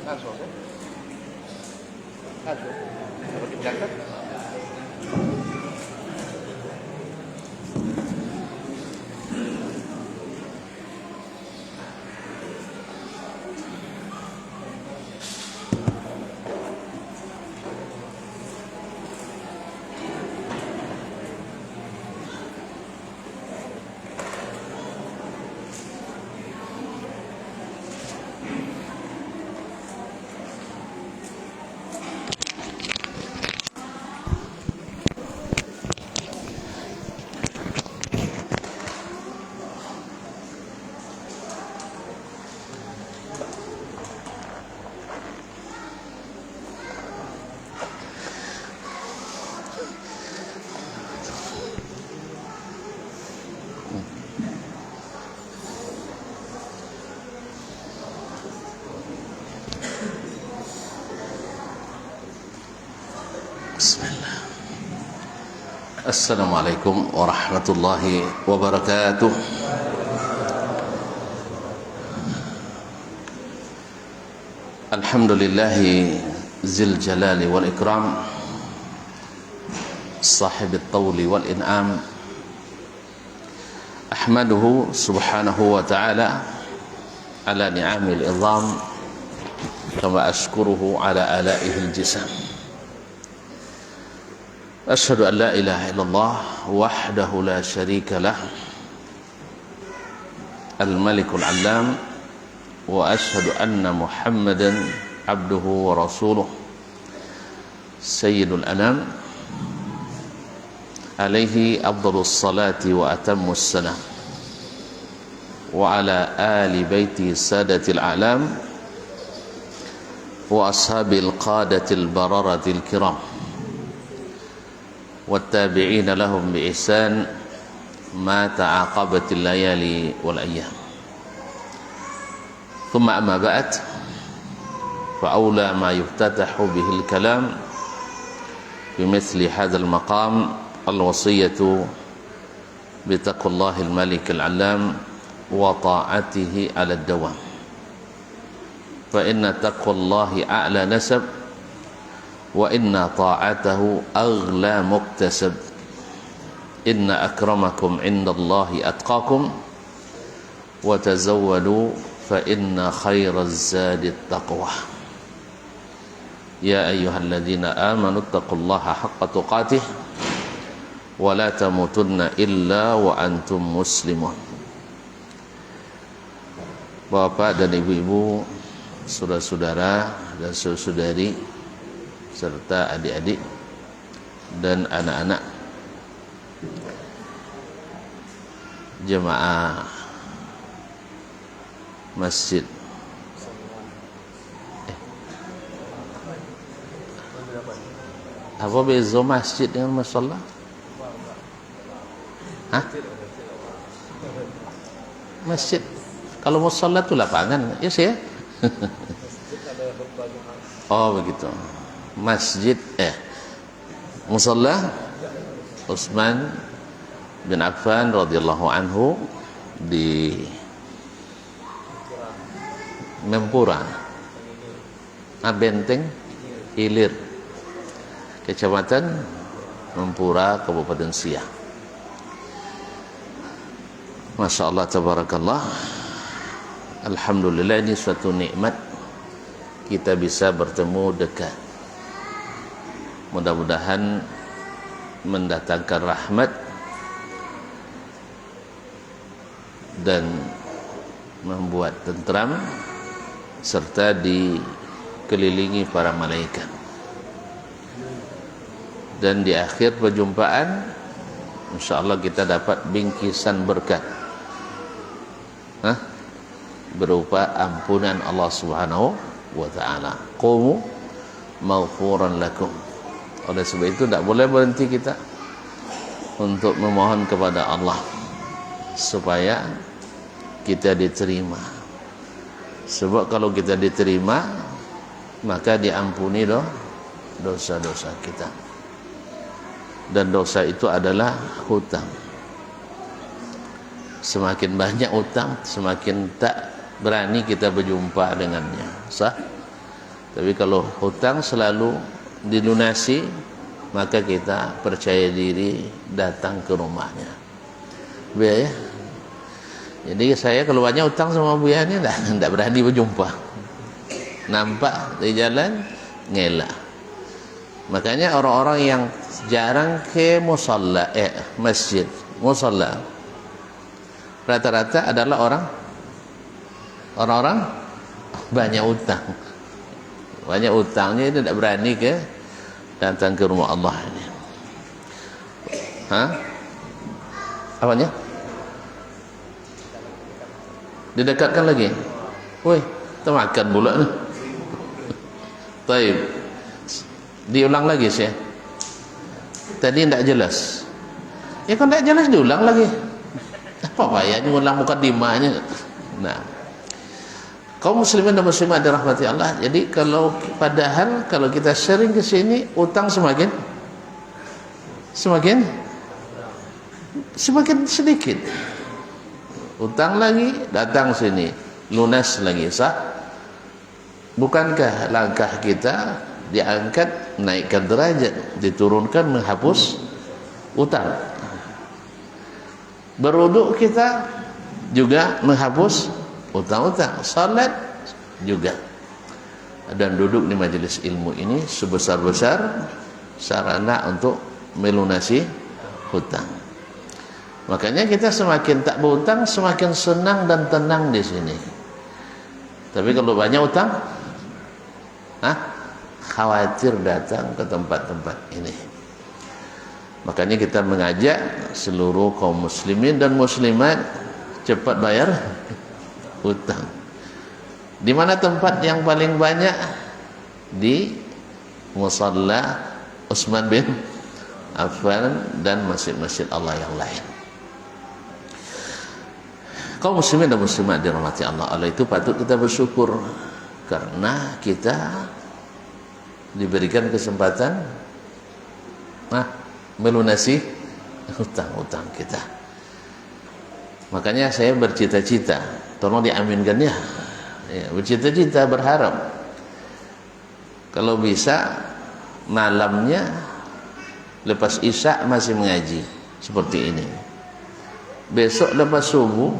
Langsung kan? Langsung. Kalau diberangkat. Bismillah. Assalamualaikum warahmatullahi wabarakatuh. Alhamdulillahi zil jalali wal ikram, sahibit tawli wal in'am. Ahmaduhu subhanahu wa ta'ala ala ni'amil idham, kama ashkuruhu ala alaihil jisam. Asyhadu an la ilaha illallah wahdahu la syarika lah, al-malikul allam, wa asyhadu anna Muhammadan abduhu wa rasuluh, sayyidul anam, alaihi afdhalus salati wa atammus salam, wa ala ali baiti sadatil a'lam, wa ashabil qadatil bararatil kiram, wattabi'ina lahum bi ihsan ma ta'aqabatil layali wal ayyam. Thumma amma ba'd, fa awla ma yuftatahu bihi al-kalam bimithli hadzal maqam al-wasiyatu bi taqwallahi al-malik al-allam wa ta'atihi 'ala ad-dawam. Fa inna taqwallahi a'la nasab wa inna ta'atahu aghla muktasab. Inna akramakum indallahi atqakum wa tazawwadu fa inna khairaz zadi taqwa. Ya ayyuhalladzina amanu taqullaha haqqa tuqatih wa la tamutunna illa wa antum muslimun. Bapak dan ibu-ibu, saudara-saudara dan saudari serta adik-adik dan anak-anak jemaah masjid apa beza masjid dengan musalla? Hah? Masjid, kalau musalla itu lapangan ya sih ya. Oh begitu. Masjid musalla Utsman bin Affan radhiyallahu anhu di Mempura, Benteng Ilir, Kecamatan Mempura, Kabupaten Siak. Masya Allah, tabarakallah. Alhamdulillah, ini suatu nikmat kita bisa bertemu dekat. Mudah-mudahan mendatangkan rahmat dan membuat tentram serta dikelilingi para malaikat. Dan di akhir perjumpaan insyaallah kita dapat bingkisan berkat berupa ampunan Allah Subhanahu wa ta'ala. Qumu maghfuran lakum. Oleh sebab itu tidak boleh berhenti kita untuk memohon kepada Allah supaya kita diterima. Sebab kalau kita diterima, maka diampuni dosa-dosa kita. Dan dosa itu adalah hutang. Semakin banyak hutang, semakin tak berani kita berjumpa dengannya. Sah? Tapi kalau hutang selalu dilunasi, maka kita percaya diri datang ke rumahnya. Buya ya. Jadi saya keluarnya hutang sama Buya ini tidak berani berjumpa. Nampak di jalan ngelak. Makanya orang-orang yang jarang ke musalla, masjid, musalla, rata-rata adalah orang-orang banyak utang. Banyak utangnya itu tidak berani datang ke rumah Allah ini. Hah? Apanya? Didekatkan lagi. Woi, kita makan pula nih. Baik. Diulang lagi sih. Tadi tidak jelas. Ya kan tidak jelas diulang lagi. Apa payahnya ulang mukadimahnya? Nah, kaum muslimin dan muslimat dirahmati Allah. Jadi padahal kalau kita sering ke sini, utang semakin sedikit. Utang lagi, datang sini, lunas lagi, sah. Bukankah langkah kita diangkat, naikkan derajat, diturunkan, menghapus utang? Berwuduk kita juga menghapus utang-utang, salat juga. Dan duduk di majelis ilmu ini sebesar-besar sarana untuk melunasi hutang. Makanya kita semakin tak berhutang, semakin senang dan tenang di sini. Tapi kalau banyak utang, khawatir datang ke tempat-tempat ini. Makanya kita mengajak seluruh kaum muslimin dan muslimat cepat bayar hutang. Di mana tempat yang paling banyak? Di musalla Utsman bin Affan dan masjid-masjid Allah yang lain. Kaum muslimin dan muslimat dirahmati Allah. Allah itu patut kita bersyukur karena kita diberikan kesempatan melunasi hutang-hutang kita. Makanya saya bercita-cita, tolong diaminkan ya. Bercita-cita, berharap kalau bisa malamnya lepas isya masih mengaji seperti ini. Besok lepas subuh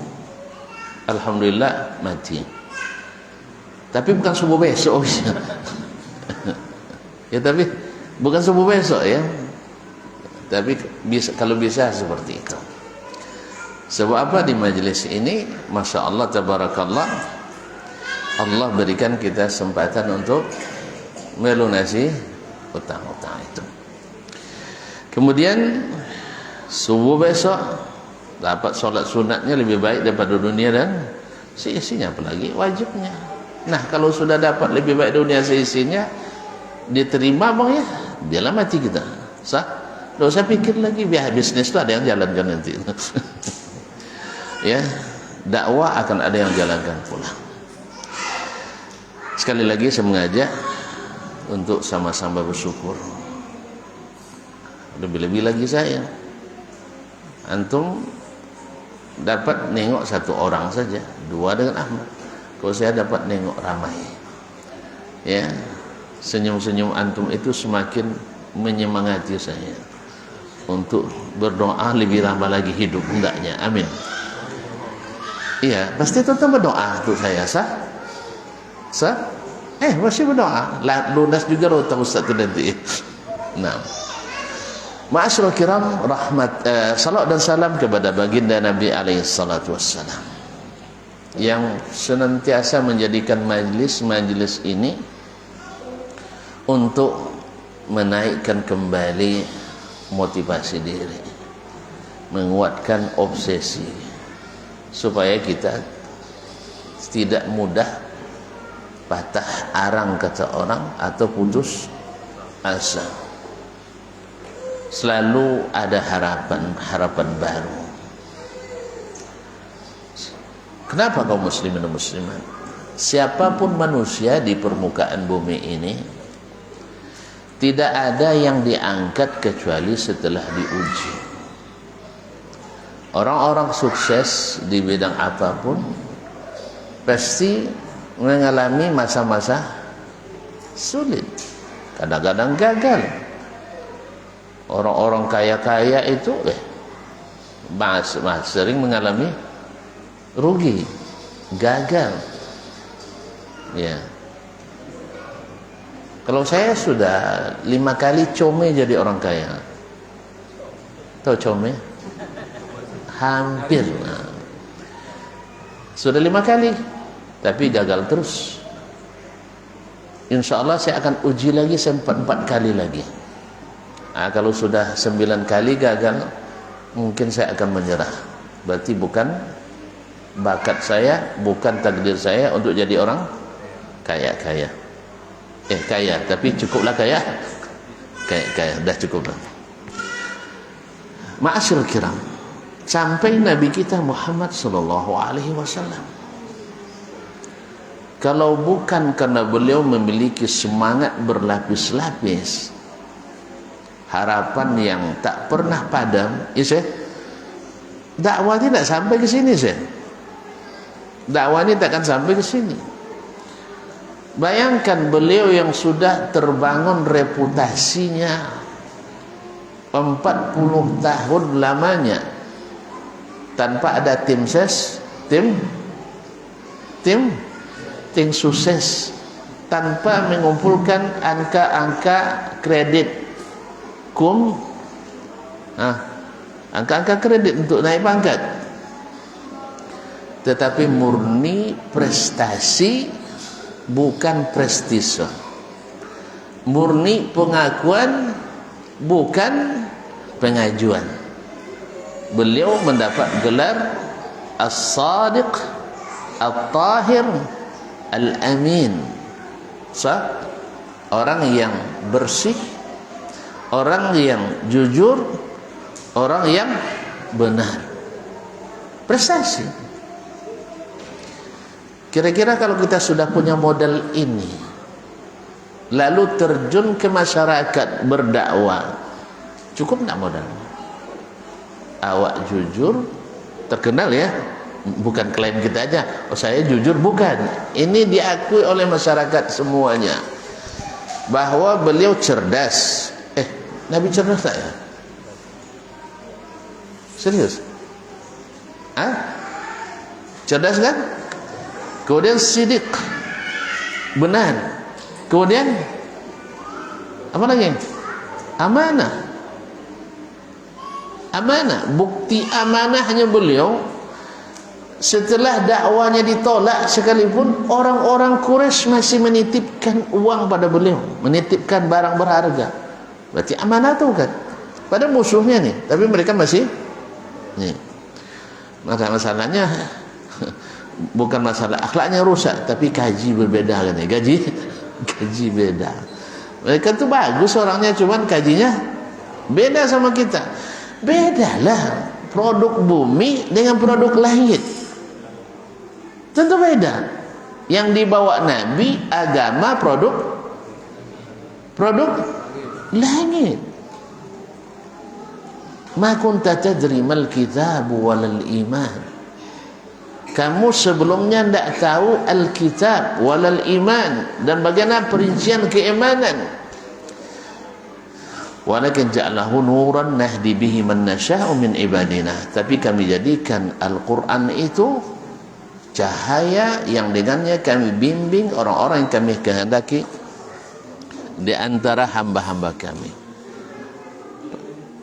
alhamdulillah mati. Tapi bukan subuh besok. Ya, tapi bukan subuh besok ya. Tapi kalau bisa seperti itu. Sebab apa? Di majelis ini Masya Allah tabarakallah, Allah berikan kita kesempatan untuk melunasi hutang-hutang itu. Kemudian subuh besok dapat solat sunatnya lebih baik daripada dunia dan seisinya, apalagi wajibnya. Nah, kalau sudah dapat lebih baik dunia seisinya, diterima bang ya, dialah mati kita. Sah? Tidak usah pikir lagi, biar bisnis itu ada yang jalankan nanti. Ya, dakwah akan ada yang jalankan pula. Sekali lagi saya mengajak untuk sama-sama bersyukur. Lebih-lebih lagi saya, antum dapat nengok satu orang saja, dua dengan Ahmad. Kalau saya dapat nengok ramai, ya, senyum-senyum antum itu semakin menyemangati saya untuk berdoa lebih lama lagi hidup hendaknya. Amin. Iya, pasti tetap berdoa untuk saya, sah? Masih berdoa. Lunas juga hutang Ustaz itu nanti. Nah, ma'asyiral kiram, salat dan salam kepada baginda Nabi alaihi salatu wassalam yang senantiasa menjadikan majlis ini untuk menaikkan kembali motivasi diri, menguatkan obsesi supaya kita tidak mudah patah arang kata orang atau putus asa. Selalu ada harapan baru. Kenapa kaum muslimin dan muslimat? Siapapun manusia di permukaan bumi ini, tidak ada yang diangkat kecuali setelah diuji. Orang-orang sukses di bidang apapun pasti mengalami masa-masa sulit, kadang-kadang gagal. Orang-orang kaya-kaya itu sering mengalami rugi, gagal. Ya. Kalau saya sudah 5 kali comel jadi orang kaya. Tahu comel? Hampir. Nah. Sudah 5 kali, tapi gagal terus. Insya Allah saya akan uji lagi sampai 4 kali lagi. Nah, kalau sudah 9 kali gagal, mungkin saya akan menyerah. Berarti bukan bakat saya, bukan takdir saya untuk jadi orang kaya-kaya. Kaya, tapi cukuplah kaya. Kaya, dah cukuplah. Ma'asyiral kiram, sampai Nabi kita Muhammad sallallahu alaihi wasallam, kalau bukan karena beliau memiliki semangat berlapis-lapis, harapan yang tak pernah padam, dakwah tidak sampai ke sini, dakwah ini takkan sampai ke sini. Bayangkan beliau yang sudah terbangun reputasinya 40 tahun lamanya tanpa ada tim sukses, tanpa mengumpulkan angka-angka kredit angka-angka kredit untuk naik pangkat, tetapi murni prestasi, bukan prestise, murni pengakuan, bukan pengajuan. Beliau mendapat gelar As-Sadiq, At-Tahir, Al-Amin. Orang yang bersih, orang yang jujur, orang yang benar. Prestasi. Kira-kira kalau kita sudah punya modal ini, lalu terjun ke masyarakat berdakwah, cukup enggak modal? Awak jujur, terkenal ya, bukan klaim kita aja, oh saya jujur, bukan. Ini diakui oleh masyarakat semuanya bahwa beliau cerdas. Nabi cerdas tak ya? Serius? Cerdas kan? Kemudian sidik, benar. Kemudian apa lagi? Amanah. Amanah. Bukti amanahnya beliau, setelah dakwanya ditolak sekalipun, orang-orang Quraisy masih menitipkan uang pada beliau, menitipkan barang berharga. Berarti amanah tuh kan? Pada musuhnya nih, tapi mereka masih nih. Maka masalahnya bukan masalah akhlaknya rusak, tapi gaji berbeda kan ya. Gaji beda. Mereka tuh bagus orangnya, cuman gajinya beda sama kita. Bedalah produk bumi dengan produk langit. Tentu beda. Yang dibawa Nabi agama, produk langit. Ma kunta tadri mal kitab walal iman. Kamu sebelumnya tidak tahu Alkitab walal iman, dan bagaimana perincian keimanan. Walakin ja'alahu nuran nahdi bihi man nasha'u min ibadina. Tapi kami jadikan Al-Quran itu cahaya yang dengannya kami bimbing orang-orang yang kami kehendaki di antara hamba-hamba kami.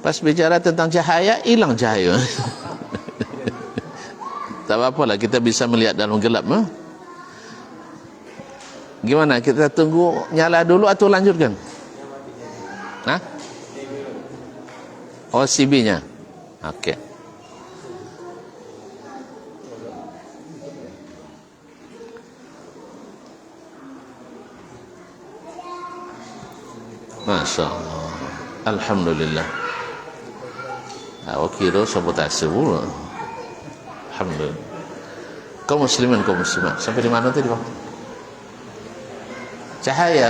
Pas bicara tentang cahaya, hilang cahaya. Tak apa-apalah, kita bisa melihat dalam gelap. Gimana? Kita tunggu nyala dulu atau lanjutkan? Oh, CB-nya. Oke. Masya Allah. Alhamdulillah. Awak kira sabotase pula. Alhamdulillah. Kaum muslimin, kaum muslimat, sampai di mana tadi, Pak? Cahaya.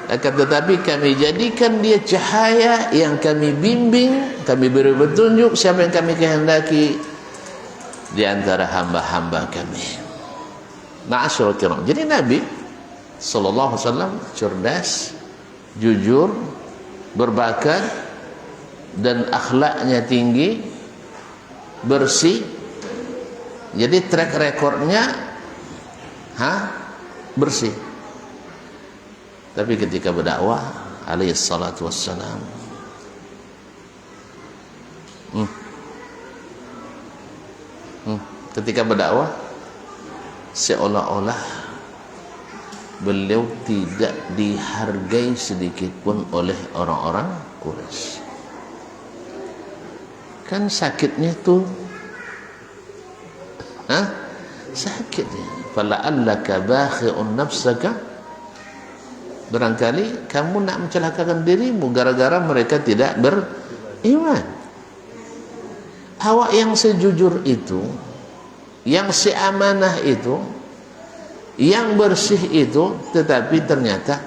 Akan tetapi kami jadikan dia cahaya yang kami bimbing, kami beri petunjuk siapa yang kami kehendaki di antara hamba-hamba kami. Ma'asyiral kiram. Jadi Nabi sallallahu alaihi wasallam cerdas, jujur, berbakat, dan akhlaknya tinggi, bersih. Jadi track recordnya bersih. Tapi ketika berdakwah alaihi salatu wassalam, ketika berdakwah seolah-olah beliau tidak dihargai sedikit pun oleh orang-orang Quraisy. Kan sakitnya tuh, sakitnya. Fala'allaka bakhi'un nafsaka, barangkali kamu nak mencelakakan dirimu gara-gara mereka tidak beriman. Awak yang sejujur itu, yang seamanah itu, yang bersih itu, tetapi ternyata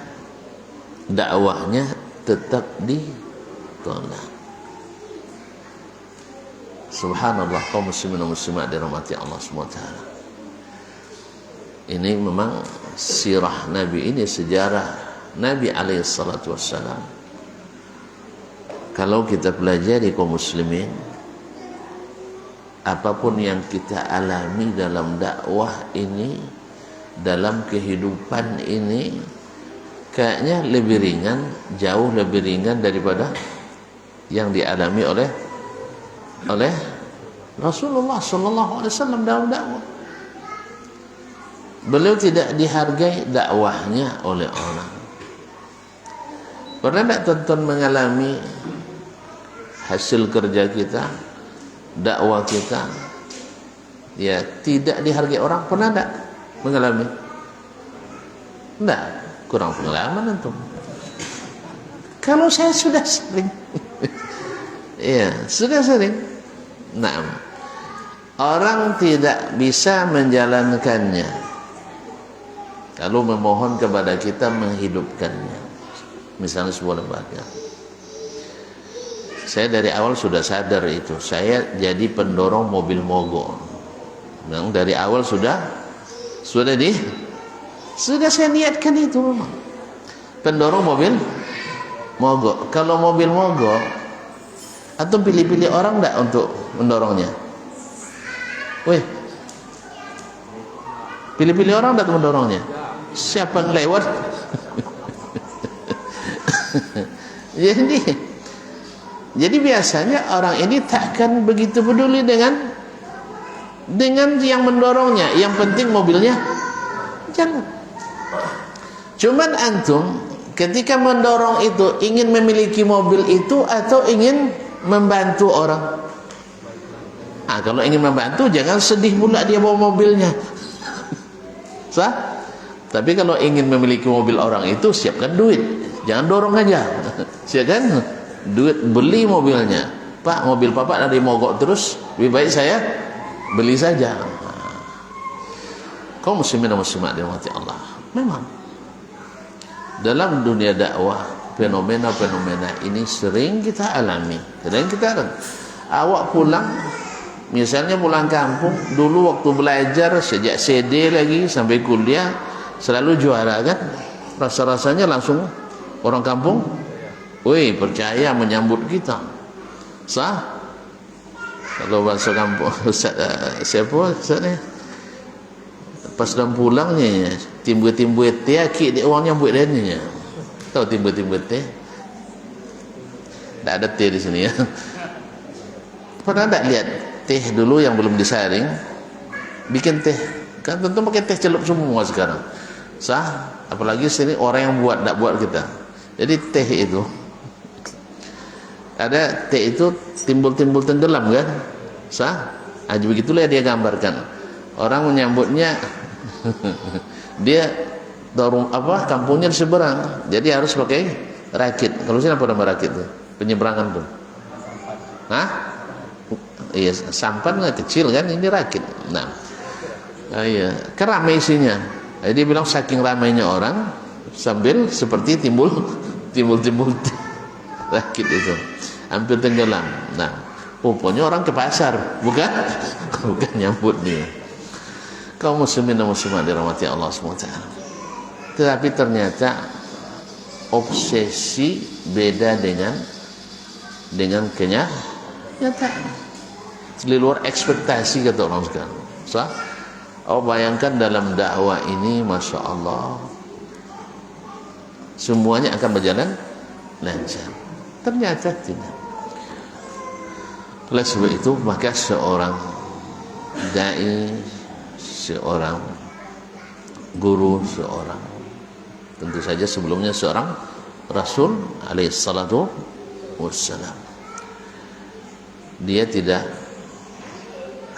dakwahnya tetap ditolak. Subhanallah, kaum muslimin dan muslimat dirahmati Allah SWT. Ini memang sirah Nabi ini, sejarah Nabi alaihi salatu wassalam. Kalau kita pelajari kaum muslimin, apapun yang kita alami dalam dakwah ini, dalam kehidupan ini, kayaknya lebih ringan, jauh lebih ringan daripada yang dialami oleh Rasulullah sallallahu alaihi wasallam dalam dakwah. Beliau tidak dihargai dakwahnya oleh orang. Pernah tak tuan-tuan mengalami hasil kerja kita, dakwah kita, ya tidak dihargai orang? Pernah tak mengalami? Tidak, kurang pengalaman antum. Kalau saya sudah sering, ya sudah sering. Nah, orang tidak bisa menjalankannya kalau memohon kepada kita menghidupkannya. Misalnya sebuah lembaga, saya dari awal sudah sadar itu, saya jadi pendorong mobil mogok. Memang dari awal sudah saya niatkan itu memang pendorong mobil mogok. Kalau mobil mogok, atau pilih-pilih orang enggak untuk mendorongnya? Weh, pilih-pilih orang enggak untuk mendorongnya? Siapa yang lewat? Jadi biasanya orang ini takkan begitu peduli dengan yang mendorongnya. Yang penting mobilnya jalan. Cuman antum ketika mendorong itu ingin memiliki mobil itu atau ingin membantu orang? Kalau ingin membantu, jangan sedih pula dia bawa mobilnya. Sah? Tapi kalau ingin memiliki mobil orang itu, siapkan duit, jangan dorong aja. Siapkan duit, beli mobilnya. Pak, mobil Bapak dari mogok terus, lebih baik saya beli saja. Kaum muslimin dan muslimat dirahmati Allah, memang dalam dunia dakwah fenomena-fenomena ini sering kita alami. Awak pulang, misalnya pulang kampung, dulu waktu belajar sejak CD lagi sampai kuliah selalu juara kan, rasa-rasanya langsung orang kampung, woi percaya menyambut kita. Sah? Kalau bahasa kampung siapa Ustaz? Pas dalam pulangnya timbul-timbul teh akik dia orang nyambut dia ni. Tahu timbul-timbul teh? Tak ada teh di sini ya. Pernah tak lihat teh dulu yang belum disaring, bikin teh kan tentu pakai teh celup semua sekarang. Sah? Apalagi sini orang yang buat, tak buat kita. Jadi teh itu ada, teh itu timbul-timbul tenggelam kan? Sah? Begitulah dia gambarkan. Orang menyambutnya dia dorong kampungnya di seberang, jadi harus pakai rakit. Kalau sini apa nama rakit itu? Penyeberangan tuh. Iya, sampan kecil kan, ini rakit. Nah, iya, kan ramai isinya. Jadi bilang saking ramainya orang, sambil seperti timbul rakit itu, hampir tenggelam. Nah, pokoknya orang ke pasar, bukan nyambut dia. Kaum muslimin dan muslimat dirahmati Allah SWT. Tetapi ternyata obsesi beda dengan kenyataan. Di luar ekspektasi kata orang sekarang. Bayangkan dalam dakwah ini, masya Allah, semuanya akan berjalan lancar. Ternyata tidak. Oleh sebab itu, maka seorang dai, seorang guru, seorang, tentu saja sebelumnya seorang Rasul alaihi salatu wassalam, dia tidak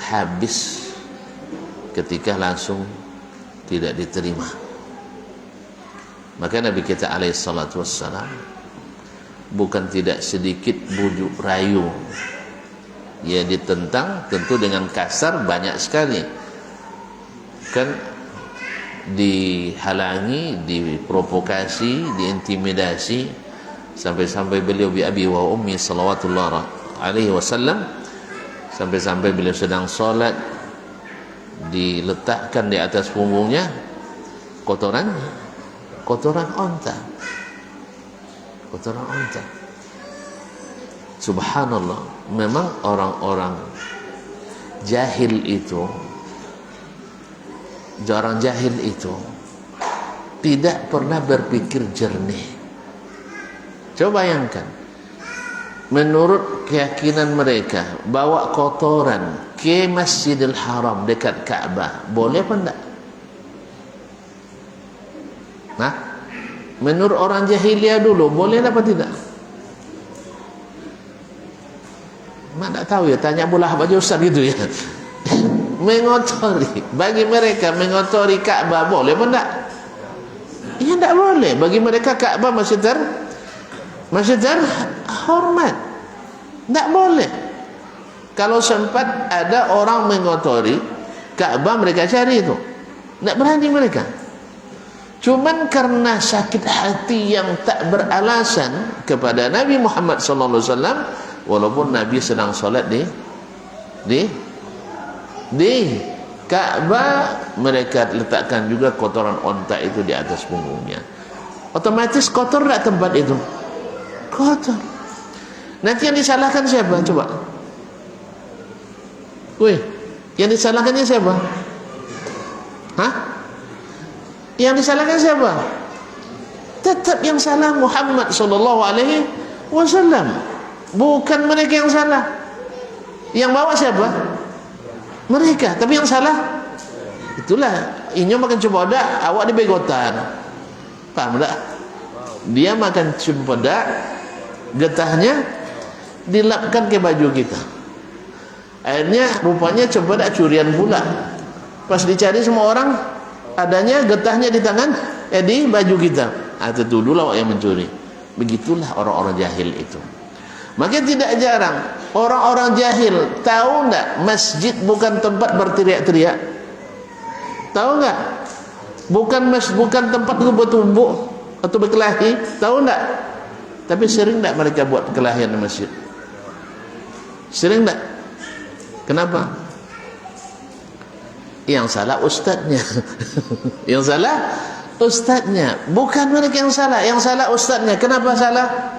habis ketika langsung tidak diterima. Maka Nabi kita alaihi salatu wassalam bukan tidak sedikit bujuk rayu, ya ditentang, tentu dengan kasar banyak sekali, kan dihalangi, diprovokasi, diintimidasi, sampai-sampai beliau bi abi wa ummi salawatullah alaihi wasallam, sampai-sampai beliau sedang salat diletakkan di atas punggungnya kotoran onta. Subhanallah, memang orang-orang jahil itu tidak pernah berpikir jernih. Coba bayangkan, menurut keyakinan mereka, bawa kotoran ke Masjidil Haram dekat Ka'bah, boleh apa enggak? Nah, menurut orang jahiliyah dulu, boleh apa tidak? Mak tak tahu ya, tanya bola baju Ustaz gitu ya. Mengotori, bagi mereka mengotori Ka'bah boleh apa enggak? Ya enggak boleh. Bagi mereka Ka'bah masih terhormat. Enggak boleh. Kalau sempat ada orang mengotori Ka'bah, mereka cari itu. Enggak berani mereka. Cuman karena sakit hati yang tak beralasan kepada Nabi Muhammad sallallahu alaihi wasallam, walaupun Nabi sedang salat di Ka'bah, mereka letakkan juga kotoran onta itu di atas punggungnya. Otomatis kotor tak tempat itu? Kotor. Nanti yang disalahkan siapa? Coba. Yang disalahkannya siapa? Hah? Yang disalahkan siapa? Tetap yang salah Muhammad sallallahu alaihi wasallam. Bukan mereka yang salah. Yang bawa siapa? Mereka. Tapi yang salah, itulah inyo makan cempedak, awak di begotan. Paham tak? Dia makan cempedak, getahnya dilapkan ke baju kita. Akhirnya rupanya cempedak curian pula. Pas dicari semua orang, adanya getahnya di tangan, di baju kita. Itu dulu awak yang mencuri. Begitulah orang-orang jahil itu. Maka tidak jarang orang-orang jahil tahu enggak masjid bukan tempat berteriak-teriak? Tahu enggak? Bukan tempat bertumbuk atau berkelahi, tahu enggak? Tapi sering enggak mereka buat kelahian di masjid? Sering enggak? Kenapa? Yang salah ustadznya. Yang salah ustadznya, bukan mereka yang salah. Yang salah ustadznya. Kenapa salah?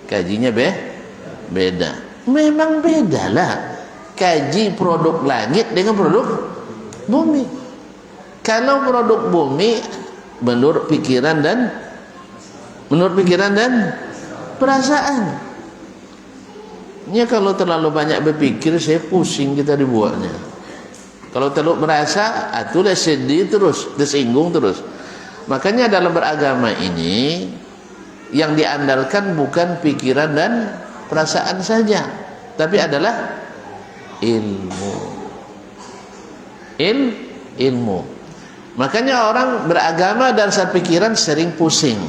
Kajinya beda. Memang bedalah kaji produk langit dengan produk bumi. Kalau produk bumi menurut pikiran dan perasaan. Ya, kalau terlalu banyak berpikir, saya pusing kita dibuatnya. Kalau terlalu merasa, itulah sedih terus, tersinggung terus. Makanya dalam beragama ini yang diandalkan bukan pikiran dan perasaan saja, tapi adalah ilmu. Makanya orang beragama dan saat pikiran sering pusing.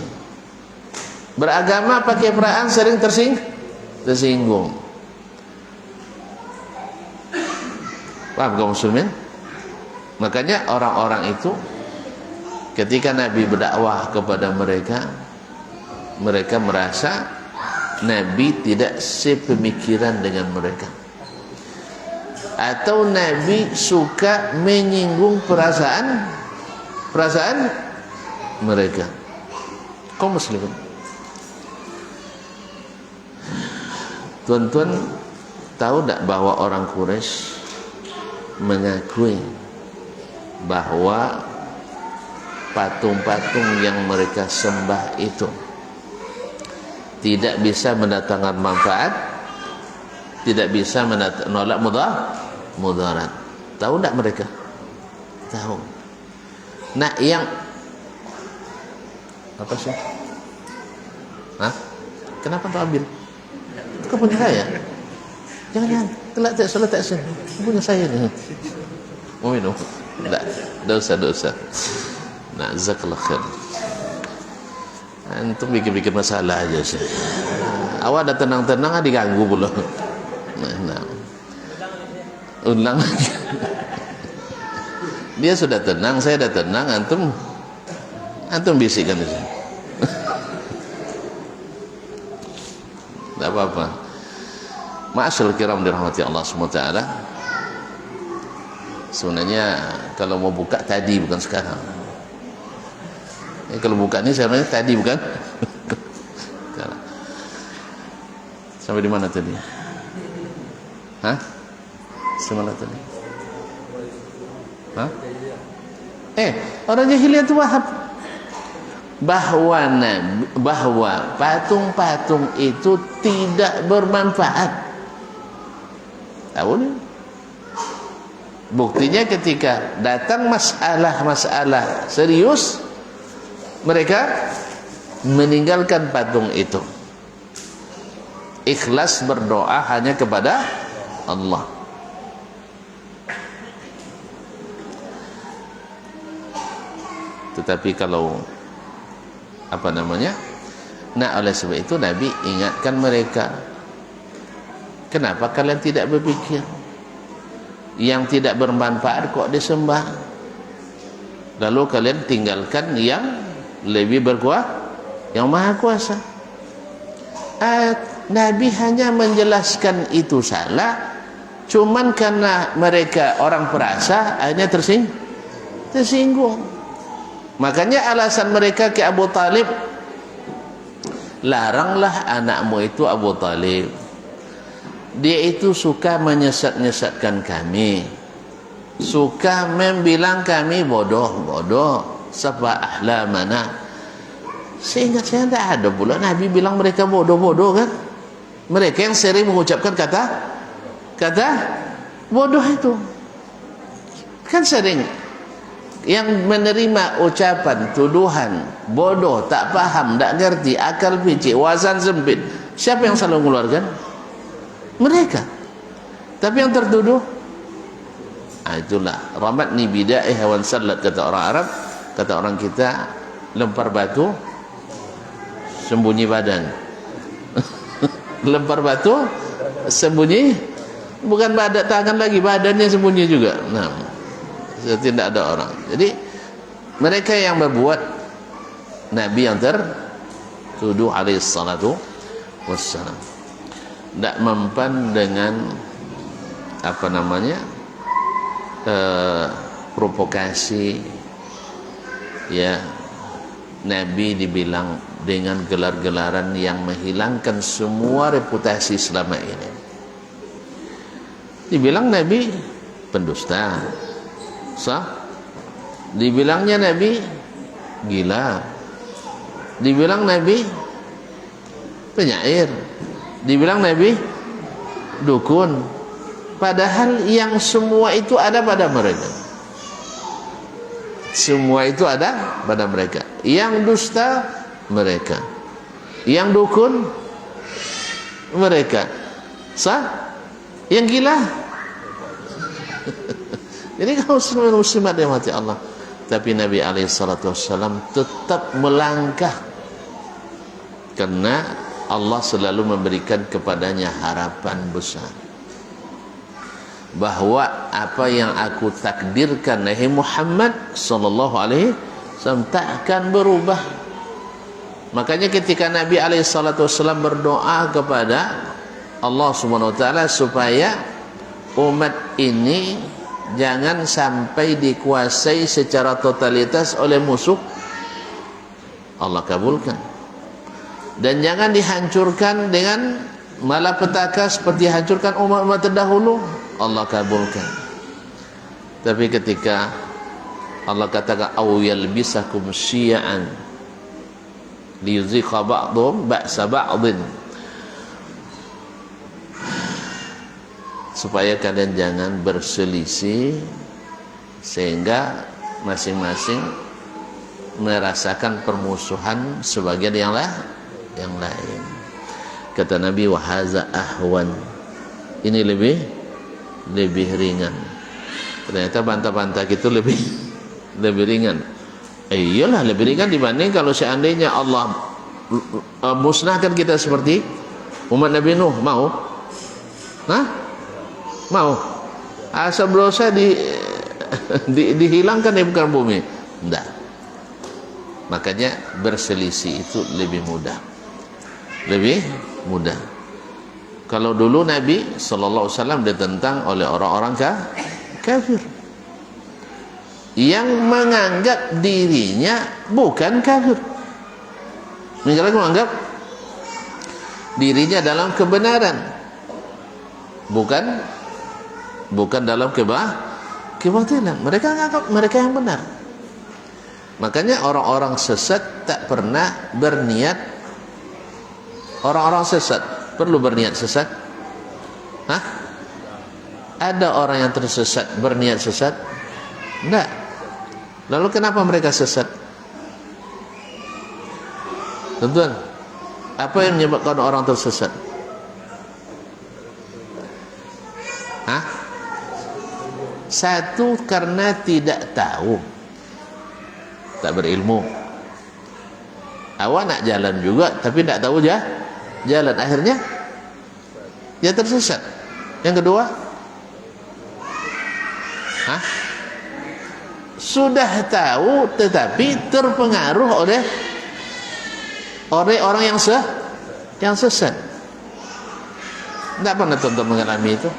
Beragama pakai perasaan sering tersinggung. Paham kaum muslimin? Makanya orang-orang itu ketika Nabi berdakwah kepada mereka merasa Nabi tidak sepemikiran dengan mereka, atau Nabi suka menyinggung perasaan mereka, kaum muslimin. Tuan-tuan tahu tak bahwa orang Quraisy mengakui bahwa patung-patung yang mereka sembah itu tidak bisa mendatangkan manfaat, tidak bisa menolak mudarat. Tahu tak mereka? Tahu. Nah, yang apa sih? Hah? Kenapa kau ambil? Itu kan punya saya. Jangan, kelak tak salah tak sah. Punya saya ni. Mau minum? Tak, dosa. Nah, jazakallah khair. Antum bikin-bikin masalah aja sih. Awak dah tenang-tenang, diganggu pula. Nah. Ulang. Dia sudah tenang, saya dah tenang, antum bisikkan di sini. Tak apa-apa. Ma'asyarul kiram dirahmati Allah SWT. Sebenarnya kalau mau buka tadi, bukan sekarang. Kalau buka ni sebenarnya tadi, bukan? Sampai di mana tadi? Hah? Semana tadi? Hah? Orang jahiliyah itu paham bahwa patung-patung itu tidak bermanfaat. Tahu ni? Buktinya ketika datang masalah serius, mereka meninggalkan patung itu, ikhlas berdoa hanya kepada Allah. Tetapi kalau oleh sebab itu Nabi ingatkan mereka, kenapa kalian tidak berpikir yang tidak bermanfaat kok disembah, lalu kalian tinggalkan yang lebih berkuasa, yang maha kuasa. Nabi hanya menjelaskan itu salah, cuman karena mereka orang perasa akhirnya tersinggung. Makanya alasan mereka ke Abu Talib, laranglah anakmu itu Abu Talib, dia itu suka menyesat-nyesatkan kami, suka membilang kami bodoh, sapa ahlamana. Seingat saya tidak ada pula Nabi bilang mereka bodoh kan. Mereka yang sering mengucapkan kata bodoh itu kan sering yang menerima ucapan tuduhan bodoh, tak paham, tak ngerti, akal picik, wazan sempit. Siapa yang selalu mengeluarkan? Mereka. Tapi yang tertuduh, itulah ramatni bidai hawan sallat, kata orang Arab, kata orang kita, lempar batu sembunyi badan. Lempar batu sembunyi, bukan badan tangan lagi, badannya sembunyi juga. Nah, tidak ada orang. Jadi mereka yang berbuat, Nabi yang tertuduh alaihi salatu wassalam tidak mempan dengan provokasi, ya. Nabi dibilang dengan gelar-gelaran yang menghilangkan semua reputasi selama ini. Dibilang Nabi pendusta, dibilangnya Nabi gila, dibilang Nabi penyair, dibilang Nabi dukun. Padahal yang semua itu ada pada mereka. Semua itu ada pada mereka. Yang dusta mereka, yang dukun mereka, yang gila. Jadi kaum muslimat yang mati Allah. Tapi Nabi SAW tetap melangkah, karena Allah selalu memberikan kepadanya harapan besar bahwa apa yang aku takdirkan Nabi Muhammad SAW takkan berubah. Makanya ketika Nabi SAW berdoa kepada Allah SWT supaya umat ini jangan sampai dikuasai secara totalitas oleh musuh Allah kabulkan. Dan jangan dihancurkan dengan malapetaka seperti hancurkan umat-umat terdahulu, Allah kabulkan. Tapi ketika Allah katakan aw yalbisakum syi'an liyuziqa ba'dhum ba'sa ba'dhin, supaya kalian jangan berselisih sehingga masing-masing merasakan permusuhan sebagian yang lain. Kata Nabi, wahaza ahwan, ini lebih ringan. Ternyata bantah-bantah itu lebih ringan. Iyalah lebih ringan dibanding kalau seandainya Allah musnahkan kita seperti umat Nabi Nuh. Mau? Mau? Asal dosa dihilangkan di muka bumi? Tidak. Makanya berselisih itu lebih mudah. Kalau dulu Nabi sallallahu alaihi wasallam ditentang oleh orang-orang kafir yang menganggap dirinya bukan kafir, menganggap dirinya dalam kebenaran, bukan dalam kebatilan. Mereka menganggap mereka yang benar. Makanya orang-orang sesat tak pernah berniat. Orang-orang sesat perlu berniat sesat? Ada orang yang tersesat berniat sesat? Tidak. Lalu kenapa mereka sesat? Tuan-tuan, apa yang menyebabkan orang tersesat? Satu, karena tidak tahu, tak berilmu. Awak nak jalan juga tapi tak tahu jalan, akhirnya dia tersesat. Yang kedua, sudah tahu tetapi terpengaruh oleh orang yang sesat. Tidak pernah tuan-tuan mengalami itu?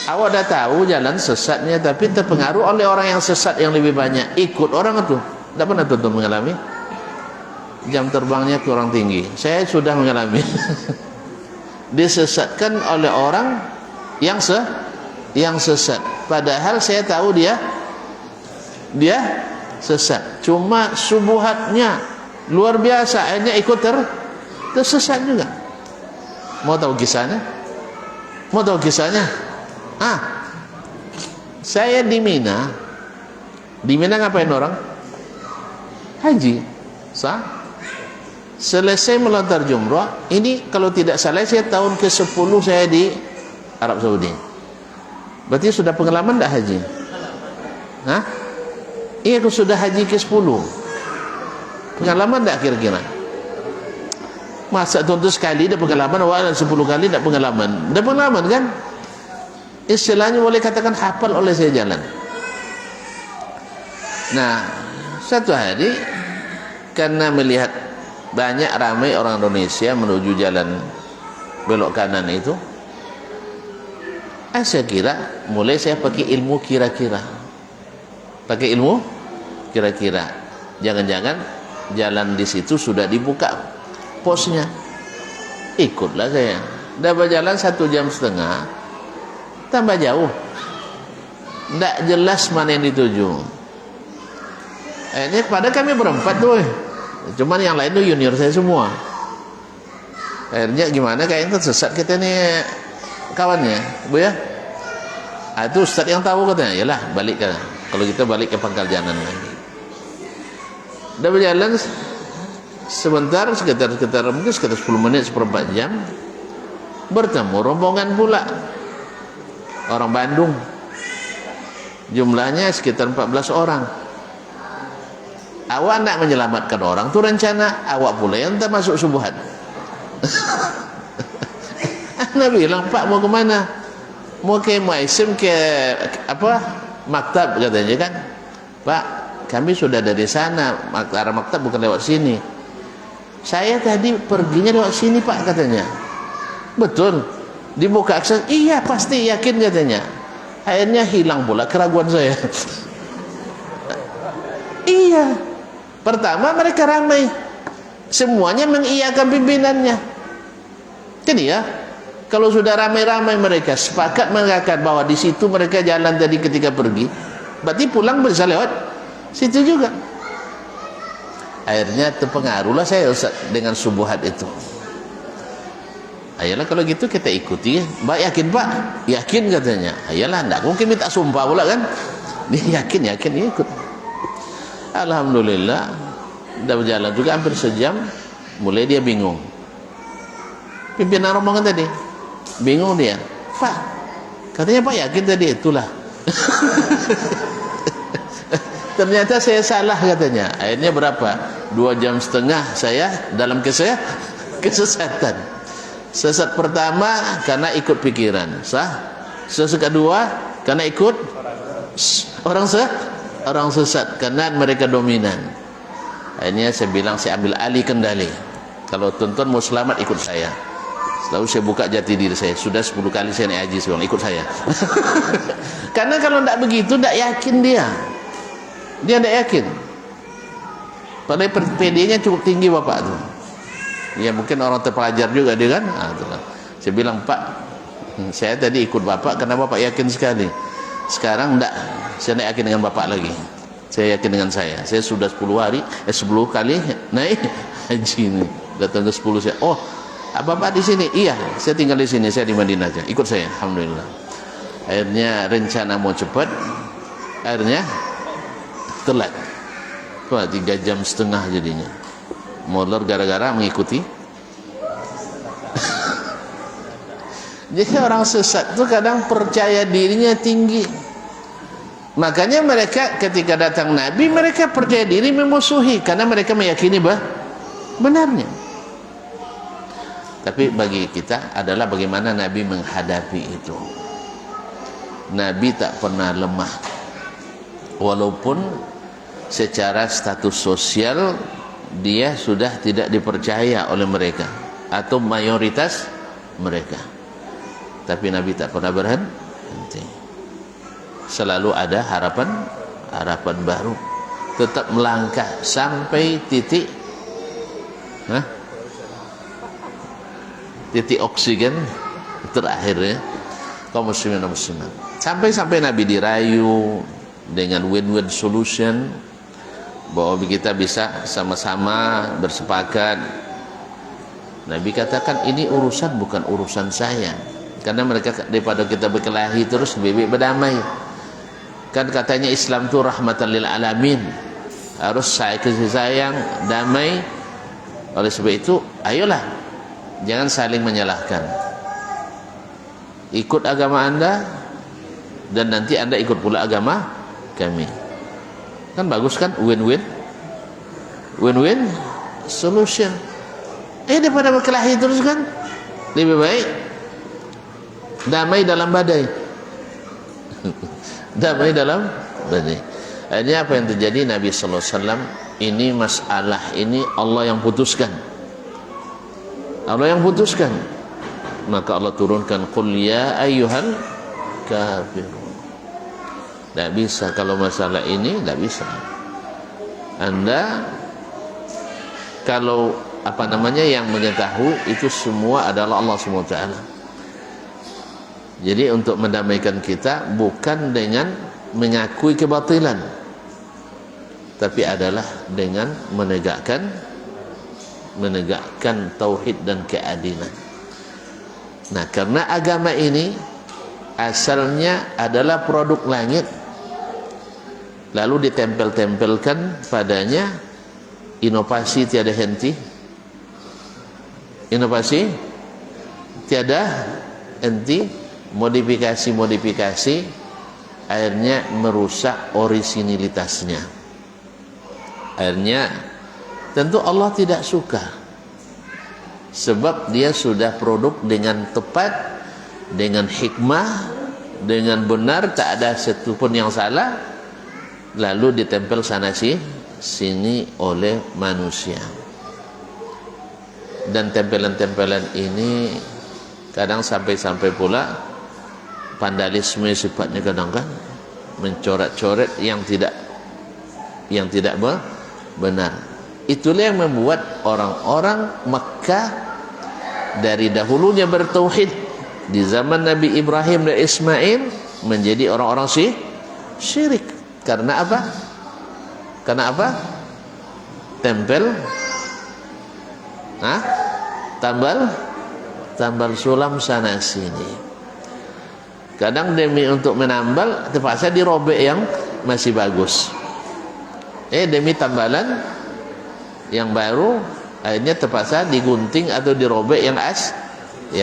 Awak dah tahu jalan sesatnya tapi terpengaruh oleh orang yang sesat yang lebih banyak, ikut orang itu. Tidak pernah tuan-tuan mengalami? Jam terbangnya kurang tinggi, saya sudah mengalami. Disesatkan oleh orang yang sesat, padahal saya tahu dia sesat, cuma subuhatnya luar biasa, akhirnya ikut tersesat juga. Mau tahu kisahnya? Saya di Mina ngapain orang? Haji. Selesai melontar jumrah, ini kalau tidak salah saya tahun ke-10 saya di Arab Saudi. Berarti sudah pengalaman tak haji? Iya, aku sudah haji ke-10. Pengalaman tak kira-kira? Masa tuan-tuan sekali dah pengalaman, awak 10 kali tak pengalaman? Dah pengalaman kan? Istilahnya boleh katakan hafal oleh saya jalan. Nah, satu hari karena melihat banyak ramai orang Indonesia menuju jalan belok kanan itu, saya kira mulai saya pakai ilmu kira-kira. Jangan-jangan jalan di situ sudah dibuka posnya. Ikutlah saya. Dah berjalan 1,5 jam, tambah jauh. Tak jelas mana yang dituju. Ini pada kami berempat tuh. Cuman yang lain tuh junior saya semua. Akhirnya gimana, kayaknya tersesat kita nih kawannya, Bu ya. Itu ustaz yang tahu katanya. Yalah, balik kan. Kalau kita balik ke pangkal jalan lagi. Udah berjalan sebentar, sekitar mungkin sekitar 10 menit, seperempat jam, bertemu rombongan pula orang Bandung. Jumlahnya sekitar 14 orang. Awak nak menyelamatkan orang tu rencana, awak pula yang tak masuk subuhan. Nabi bilang, Pak mau ke mana? Mau ke Muaisim, ke apa? Maktab katanya kan. Pak, kami sudah dari sana, arah maktab bukan lewat sini. Saya tadi perginya lewat sini Pak katanya. Betul, dibuka akses. Iya pasti, yakin katanya. Akhirnya hilang pula keraguan saya. Iya, Pertama, mereka ramai, semuanya mengiyakan pimpinannya. Jadi ya, kalau sudah ramai-ramai mereka sepakat mengatakan bahwa di situ mereka jalan tadi ketika pergi, berarti pulang bisa lewat situ juga. Akhirnya terpengaruhlah saya Ustaz dengan subuhat itu. Ayolah kalau gitu kita ikuti. Pak yakin Pak? Yakin katanya. Ayolah, enggak mungkin minta sumpah pula kan. Dia yakin ikut. Alhamdulillah, udah berjalan juga hampir sejam. Mulai dia bingung. Pimpinan rombongan tadi bingung dia. Pak, katanya Pak yakin tadi itulah. Ternyata saya salah katanya. Akhirnya berapa? 2,5 jam saya dalam kesesatan. Sesat pertama karena ikut pikiran, sah. Sesat kedua karena ikut orang sesat karena mereka dominan. Akhirnya saya bilang saya ambil alih kendali. Kalau tuan-tuan mau selamat ikut saya. Lalu saya buka jati diri saya. Sudah 10 kali saya naik haji, saya bilang ikut saya. Karena kalau tidak begitu tidak yakin dia. Dia tidak yakin. Padahal PD-nya cukup tinggi bapak tu. Ya mungkin orang terpelajar juga dia kan. Saya bilang Pak, saya tadi ikut bapak karena bapak yakin sekali. Sekarang tidak, saya tidak yakin dengan bapak lagi. Saya yakin dengan saya. Saya sudah 10 kali naik haji ini. Datang ke 10 saya. Oh, bapak di sini? Iya, saya tinggal di sini. Saya di Madinah aja. Ikut saya. Alhamdulillah. Akhirnya rencana mau cepat. Akhirnya telat. 3,5 jam jadinya. Molor gara-gara mengikuti. Jadi orang sesat itu kadang percaya dirinya tinggi. Makanya mereka ketika datang Nabi, mereka percaya diri memusuhi karena mereka meyakini benarnya. Tapi bagi kita adalah bagaimana Nabi menghadapi itu. Nabi tak pernah lemah. Walaupun secara status sosial dia sudah tidak dipercaya oleh mereka atau mayoritas mereka, tapi Nabi tak pernah berhenti. Selalu ada harapan baru, tetap melangkah sampai titik oksigen terakhir ya, kaum muslimin dan muslimat. Sampai Nabi dirayu dengan win-win solution, bahwa kita bisa sama-sama bersepakat. Nabi katakan ini urusan bukan urusan saya, karena mereka daripada kita berkelahi terus lebih berdamai. Kan katanya Islam itu rahmatan lil alamin, harus saya kasih sayang, damai. Oleh sebab itu ayolah, jangan saling menyalahkan. Ikut agama anda dan nanti anda ikut pula agama kami. Kan bagus kan, win-win solution. Daripada berkelahi terus kan, lebih baik damai dalam badai. Damai dalam badai. Ini apa yang terjadi? Nabi sallallahu alaihi wasallam, ini masalah ini Allah yang putuskan. Maka Allah turunkan qul ya ayyuhal kafirun. Tidak bisa kalau masalah ini, tidak bisa. Anda kalau yang mengetahui itu semua adalah Allah SWT. Jadi untuk mendamaikan kita bukan dengan mengakui kebatilan, tapi adalah dengan menegakkan tauhid dan keadilan. Nah, karena agama ini asalnya adalah produk langit, lalu ditempel-tempelkan padanya inovasi tiada henti, modifikasi, akhirnya merusak orisinilitasnya. Akhirnya tentu Allah tidak suka, sebab dia sudah produk dengan tepat, dengan hikmah, dengan benar, tak ada satupun yang salah, lalu ditempel sana sini oleh manusia. Dan tempelan-tempelan ini kadang sampai pula vandalisme sifatnya, kadang kan mencoret-coret yang tidak benar. Itulah yang membuat orang-orang Mekkah dari dahulunya bertauhid di zaman Nabi Ibrahim dan Ismail menjadi orang-orang syirik. Karena apa? Karena apa? Tempel tambal sulam sana sini. Kadang demi untuk menambal terpaksa dirobek yang masih bagus. Demi tambalan yang baru akhirnya terpaksa digunting atau dirobek yang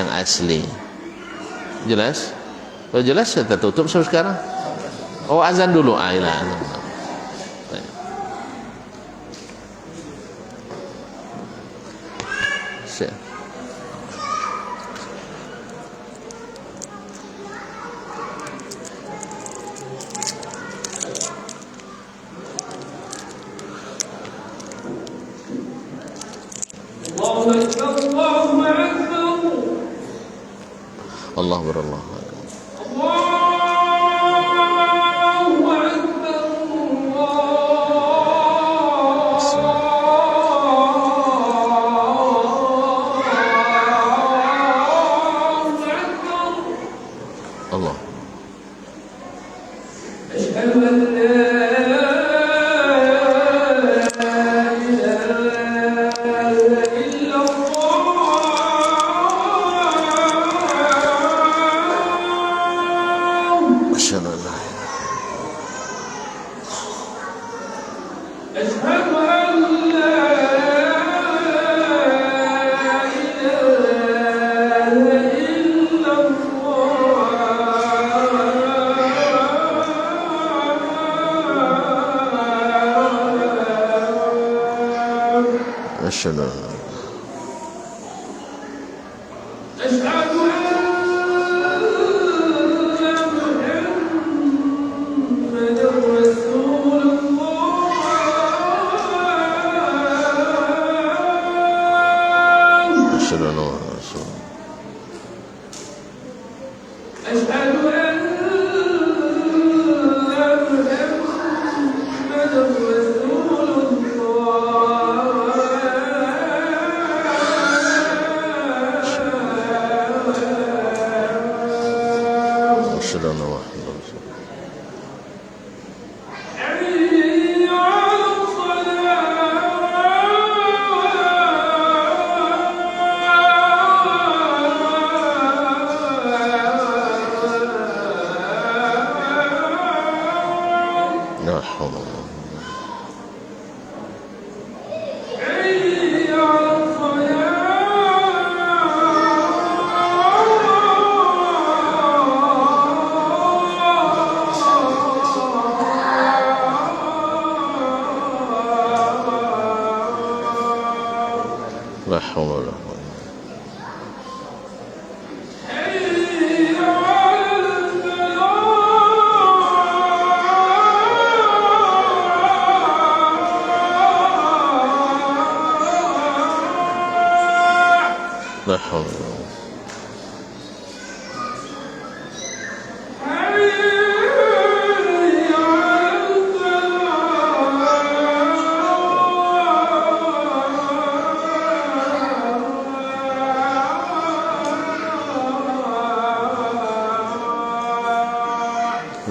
asli. Jelas? Kalau jelas kita tutup sekarang. Oh, azan dulu. Azan. Allah berallah. Allah.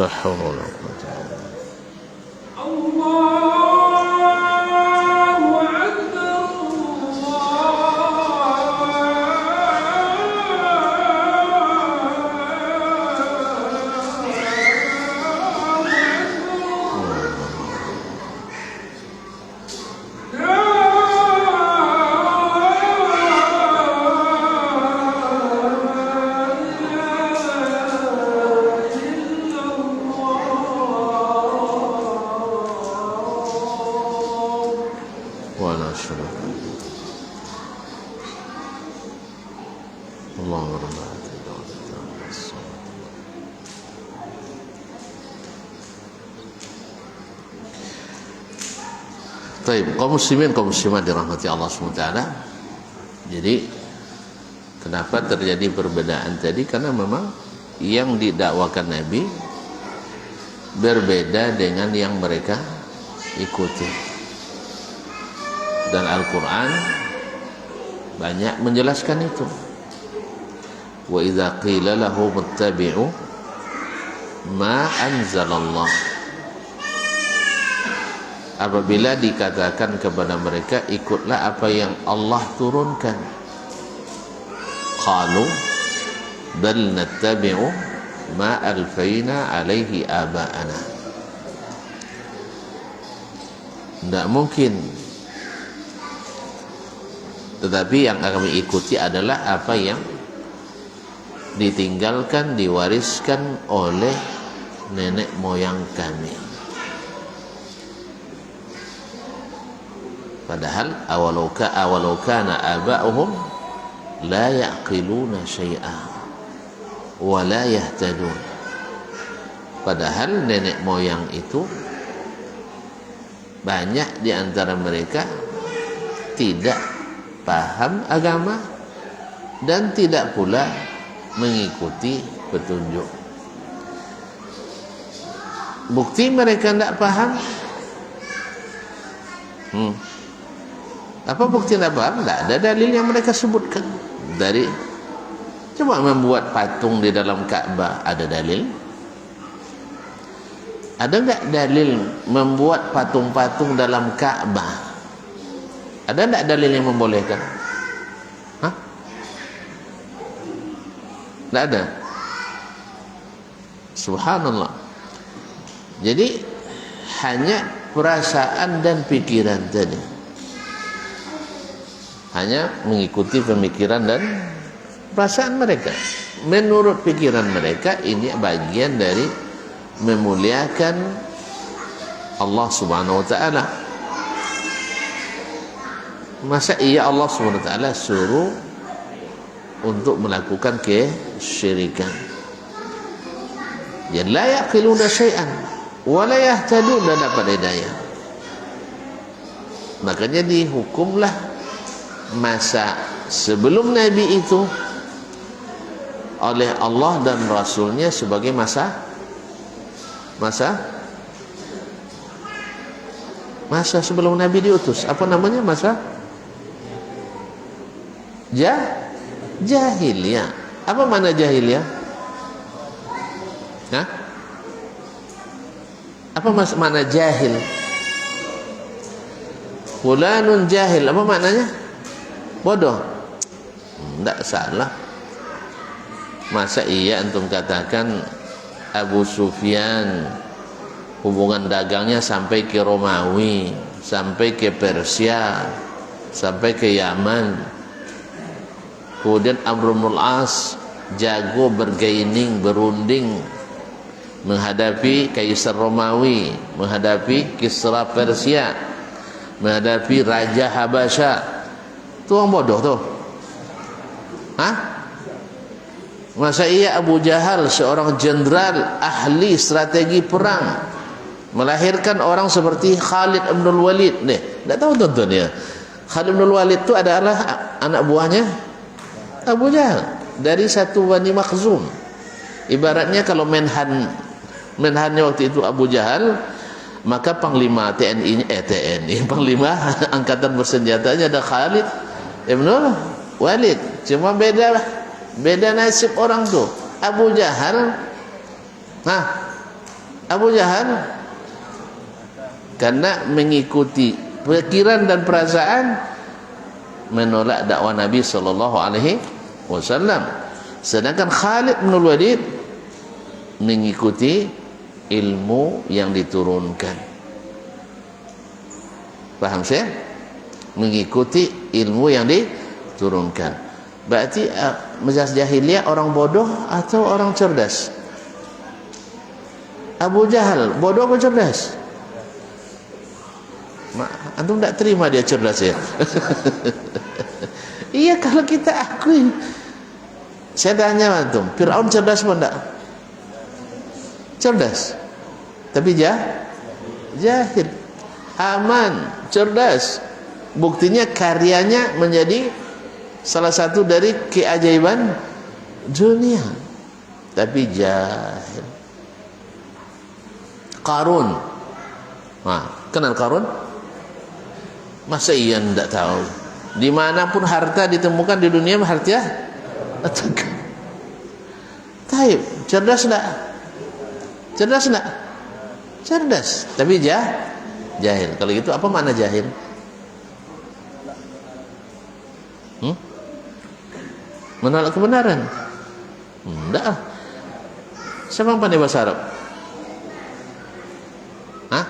La haula wala quwwata illa billah. Allahu akbar. Kaum muslimin, kaum muslimat dirahmati Allah SWT. Jadi kenapa terjadi perbedaan tadi? Karena memang yang didakwakan Nabi berbeda dengan yang mereka ikuti. Dan Al-Quran banyak menjelaskan itu. Wa idza qila lahum ittabi'u ma anzalallah, apabila dikatakan kepada mereka ikutlah apa yang Allah turunkan, qalu bal nattabi'u ma alfayna alaihi aba'ana, tidak mungkin, tetapi yang kami ikuti adalah apa yang ditinggalkan, diwariskan oleh nenek moyang kami. Padahal awalau kana aba'uhum la ya'qiluna syai'a wa la yahtadun. Padahal nenek moyang itu banyak di antara mereka tidak paham agama dan tidak pula mengikuti petunjuk. Bukti mereka tidak paham. Apa bukti tidak paham? Tidak ada dalil yang mereka sebutkan. Dari coba membuat patung di dalam Ka'bah, ada dalil? Ada enggak dalil membuat patung-patung dalam Ka'bah? Ada enggak dalil yang membolehkan? Hah? Tidak ada. Subhanallah. Jadi hanya perasaan dan pikiran tadi, hanya mengikuti pemikiran dan perasaan mereka. Menurut pikiran mereka ini bagian dari memuliakan Allah Subhanahu wa taala. Masa iya Allah Subhanahu wa taala suruh untuk melakukan kesyirikan? Ya la yaqiluna syai'an wa la yahtadun, dan dapat hidayah. Makanya dihukumlah masa sebelum Nabi itu oleh Allah dan Rasulnya sebagai masa sebelum Nabi diutus. Apa namanya? Masa jahiliyah. Apa makna jahiliyah? Hah? Apa makna jahil? Fulanun jahil, apa maknanya? Bodoh. Tidak salah. Masa iya antum katakan Abu Sufyan hubungan dagangnya sampai ke Romawi, sampai ke Persia, sampai ke Yaman. Kemudian Amr bin Al-As jago bergaining, berunding menghadapi Kaisar Romawi, menghadapi Kisra Persia, menghadapi Raja Habasya. Itu orang bodoh tuh. Hah? Masa iya Abu Jahal seorang jenderal ahli strategi perang melahirkan orang seperti Khalid bin Walid. Tidak tahu tonton ya. Khalid bin Walid itu adalah anak buahnya Abu Jahal dari satu Bani Makhzum. Ibaratnya kalau menhannya waktu itu Abu Jahal, maka panglima TNI, panglima angkatan bersenjatanya ada Khalid bin Walid. Cuma beda nasib orang tuh. Abu Jahal karena mengikuti pikiran dan perasaan menolak dakwah Nabi sallallahu alaihi wasallam. Sedangkan Khalid bin Walid mengikuti ilmu yang diturunkan. Paham saya? Mengikuti ilmu yang diturunkan. Berarti mazhab jahiliyah orang bodoh atau orang cerdas? Abu Jahal bodoh atau cerdas? Antum tak terima dia cerdas ya? Iya, kalau kita akui. Saya tanya antum, Fir'aun cerdas apa enggak? Cerdas. Tapi jahil. Haman cerdas. Buktinya karyanya menjadi salah satu dari keajaiban dunia, tapi jahil. Qarun, kenal Qarun? Masa iya tidak tahu? Dimanapun harta ditemukan di dunia, harta taib. Cerdas tidak? Cerdas tidak? Cerdas, tapi jahil. Kalau gitu apa makna jahil? Menolak kebenaran? Tidak. Siapa yang pandai bahasa Arab? Hah?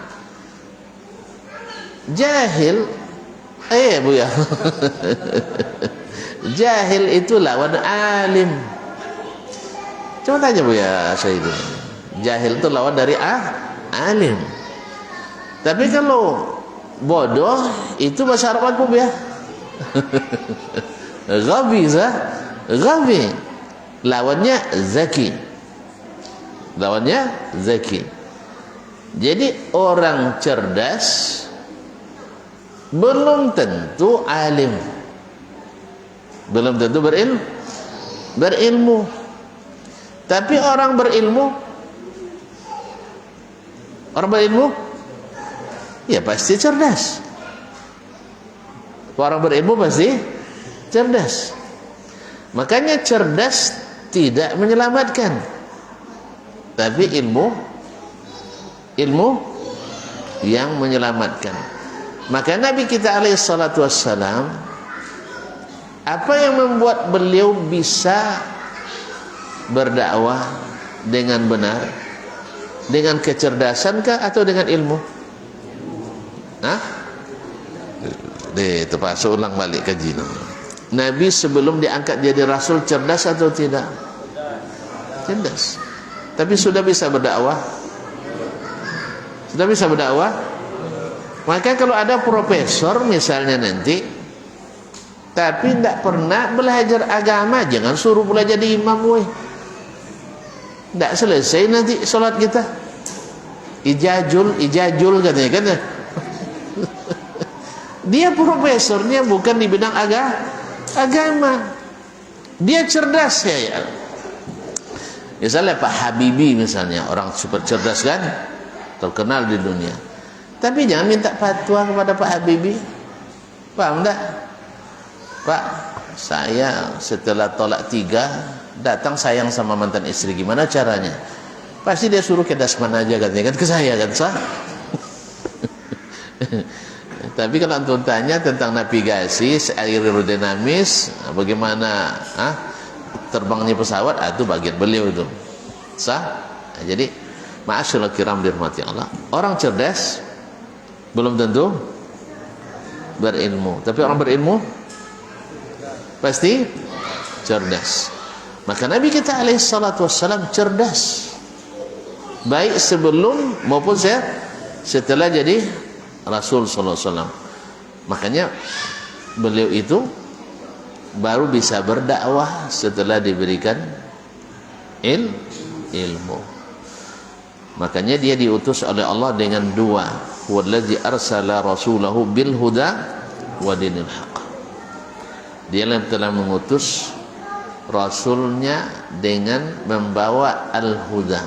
Jahil. Bu ya. Jahil itu lawan alim. Coba tanya Bu ya saya itu. Jahil itu lawan dari alim. Tapi kalau bodoh itu bahasa Arab apa Bu ya? Ghabi, ghabi. Lawannya zaki. Lawannya zaki. Jadi orang cerdas belum tentu alim, belum tentu berilmu. Tapi orang berilmu ya pasti cerdas. Orang berilmu pasti cerdas. Makanya cerdas tidak menyelamatkan, tapi ilmu yang menyelamatkan. Maka Nabi kita alaihi salatu wassalam, apa yang membuat beliau bisa berdakwah dengan benar? Dengan kecerdasankah atau dengan ilmu? Terpaksa ulang balik kaji. Nabi sebelum diangkat jadi rasul cerdas atau tidak? Cerdas. Tapi sudah bisa berdakwah? Sudah bisa berdakwah? Maka kalau ada profesor misalnya nanti, tapi tidak pernah belajar agama, jangan suruh belajar jadi imam, weh. Tidak selesai nanti sholat kita. Ijajul katanya kan. Dia profesornya bukan di bidang agama. Dia cerdas ya. Misalnya Pak Habibie misalnya, orang super cerdas kan, terkenal di dunia. Tapi jangan minta fatwa kepada Pak Habibie. Paham tak? Pak, saya setelah tolak 3 datang sayang sama mantan istri, gimana caranya? Pasti dia suruh ke Dasman aja katanya kan, ke saya kan, sah? Tapi kalau antum tanya tentang navigasi aerodinamis, bagaimana terbangnya pesawat, itu bagian beliau itu, sah? Jadi ma'asyiral kiram dirahmati Allah, orang cerdas belum tentu berilmu, tapi orang berilmu pasti cerdas. Maka Nabi kita alaihi salatu wassalam cerdas, baik sebelum maupun setelah jadi Rasul sallallahu alaihi wasallam. Makanya beliau itu baru bisa berdakwah setelah diberikan ilmu. Makanya dia diutus oleh Allah dengan 2. Wallazi arsala rasulahu bil huda wa dinil haq. Dia yang telah mengutus rasulnya dengan membawa al-huda.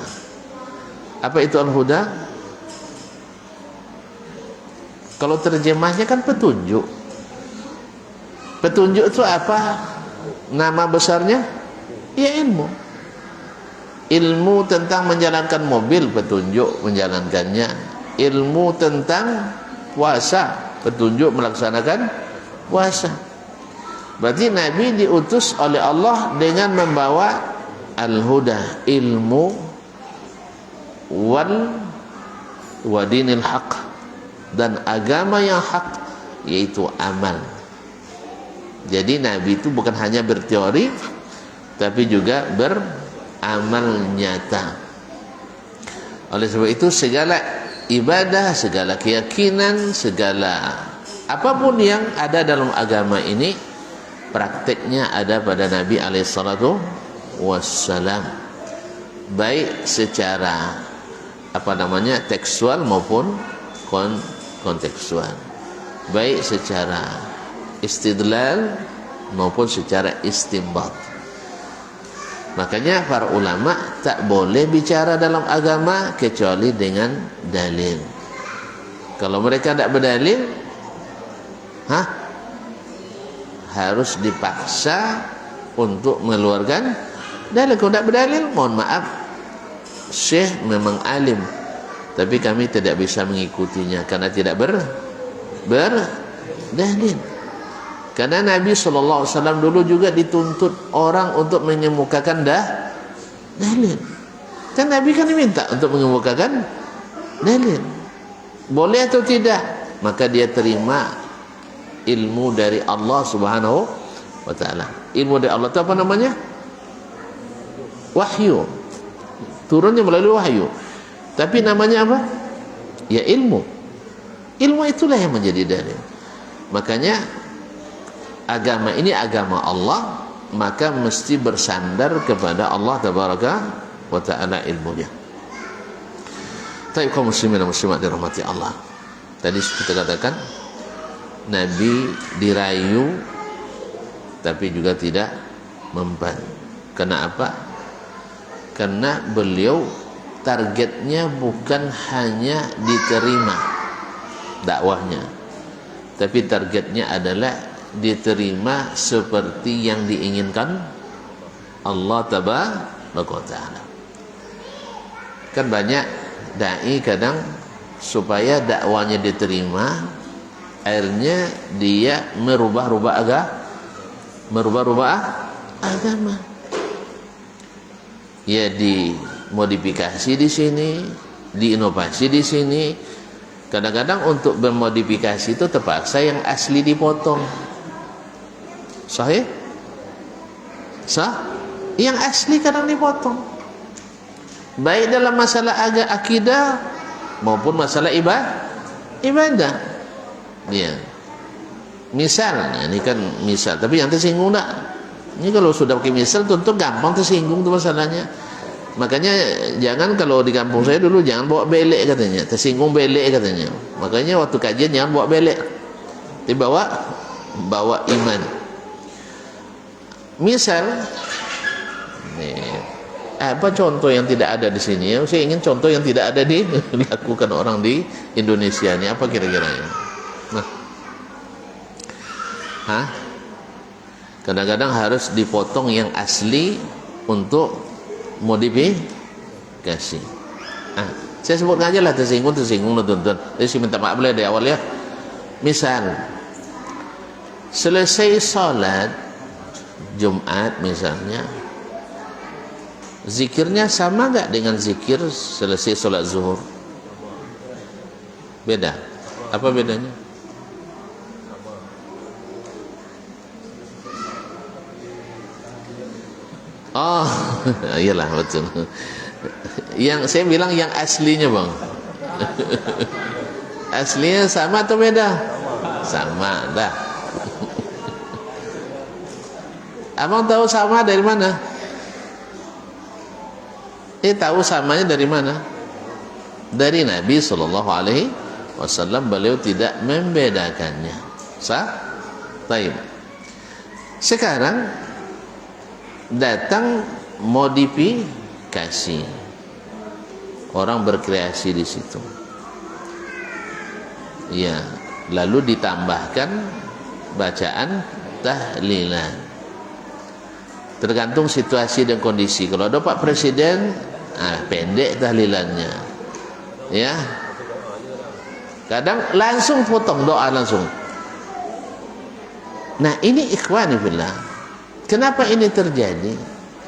Apa itu al-huda? Kalau terjemahnya kan petunjuk. Petunjuk itu apa? Nama besarnya? Ya ilmu. Ilmu tentang menjalankan mobil, petunjuk menjalankannya. Ilmu tentang puasa, petunjuk melaksanakan puasa. Berarti Nabi diutus oleh Allah dengan membawa al-huda, ilmu, wa dinil haq, dan agama yang hak, yaitu amal. Jadi Nabi itu bukan hanya berteori, tapi juga beramal nyata. Oleh sebab itu segala ibadah, segala keyakinan, segala apapun yang ada dalam agama ini, prakteknya ada pada Nabi alaihissalatu wassalam, baik secara tekstual maupun kontekstual, baik secara istidlal maupun secara istinbat. Makanya para ulama tak boleh bicara dalam agama kecuali dengan dalil. Kalau mereka tidak berdalil, harus dipaksa untuk mengeluarkan dalil. Kalau tidak berdalil, mohon maaf, syekh memang alim, tapi kami tidak bisa mengikutinya karena tidak berdalil. Karena Nabi SAW dulu juga dituntut orang untuk mengemukakan dalil. Kan Nabi kan diminta untuk mengemukakan dalil. Boleh atau tidak? Maka dia terima ilmu dari Allah Subhanahu wa ta'ala. Ilmu dari Allah itu apa namanya? Wahyu. Turunnya melalui wahyu. Tapi namanya apa? Ya ilmu. Ilmu itulah yang menjadi dalil. Makanya agama ini agama Allah, maka mesti bersandar kepada Allah tabaraka wa ta'ala ilmunya. Tapi kaum muslimin dan muslimat dirahmati Allah, tadi kita katakan Nabi dirayu tapi juga tidak memban. Kenapa? Karena beliau targetnya bukan hanya diterima dakwahnya, tapi targetnya adalah diterima seperti yang diinginkan Allah tabaraka ta'ala. Kan banyak dai kadang supaya dakwanya diterima, akhirnya dia merubah-rubah agama. Ya dimodifikasi di sini, diinovasi di sini. Kadang-kadang untuk bermodifikasi itu terpaksa yang asli dipotong. Sahih? Sah? Yang asli kadang dipotong. Baik dalam masalah akidah maupun masalah ibadah. Ya. Misal, ini kan misal, tapi yang tersinggung tak? Ini kalau sudah pakai misal tentu gampang tersinggung tuh masalahnya. Makanya jangan, kalau di kampung saya dulu jangan bawa belek katanya, tersinggung belek katanya. Makanya waktu kajian jangan bawa belek, bawa iman. Misal, nih, apa contoh yang tidak ada di sini? Saya ingin contoh yang tidak ada dilakukan orang di Indonesia ini. Apa kira-kira ya? Kadang-kadang harus dipotong yang asli untuk modifikasi. Saya sebutkan aja lah, tersinggung tuan-tuan. Jadi saya minta maaf boleh dari awal ya. Misal, selesai salat Jumat misalnya, zikirnya sama enggak dengan zikir selesai salat zuhur? Beda. Apa bedanya? Oh, iyalah betul. Yang saya bilang yang aslinya, Bang. Aslinya sama atau beda? Sama dah. Abang tahu sama dari mana? Tahu samanya dari mana? Dari Nabi SAW. Beliau tidak membedakannya. Sah? Baik. Sekarang datang modifikasi, orang berkreasi di situ. Ya, lalu ditambahkan bacaan tahlilan. Tergantung situasi dan kondisi. Kalau ada Pak Presiden, pendek tahlilannya. Ya. Kadang langsung potong doa langsung. Nah, ini ikhwani fillah. Kenapa ini terjadi?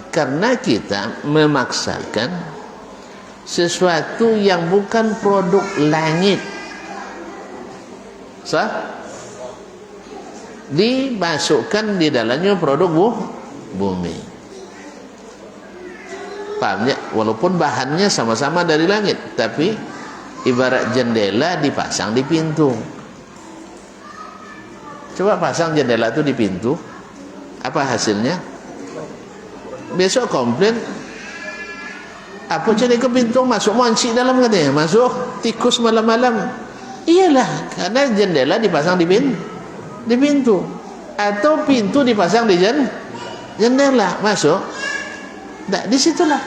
Karena kita memaksakan sesuatu yang bukan produk langit. Sah? Dimasukkan di dalamnya produk bumi. Paham ya? Walaupun bahannya sama-sama dari langit, tapi ibarat jendela dipasang di pintu. Coba pasang jendela itu di pintu, apa hasilnya? Besok komplain, apa jadi ke pintu masuk mancing dalam katanya, masuk tikus malam-malam. Iyalah, karena jendela dipasang di pintu, atau pintu dipasang di jendela, masuk. Nah, disitulah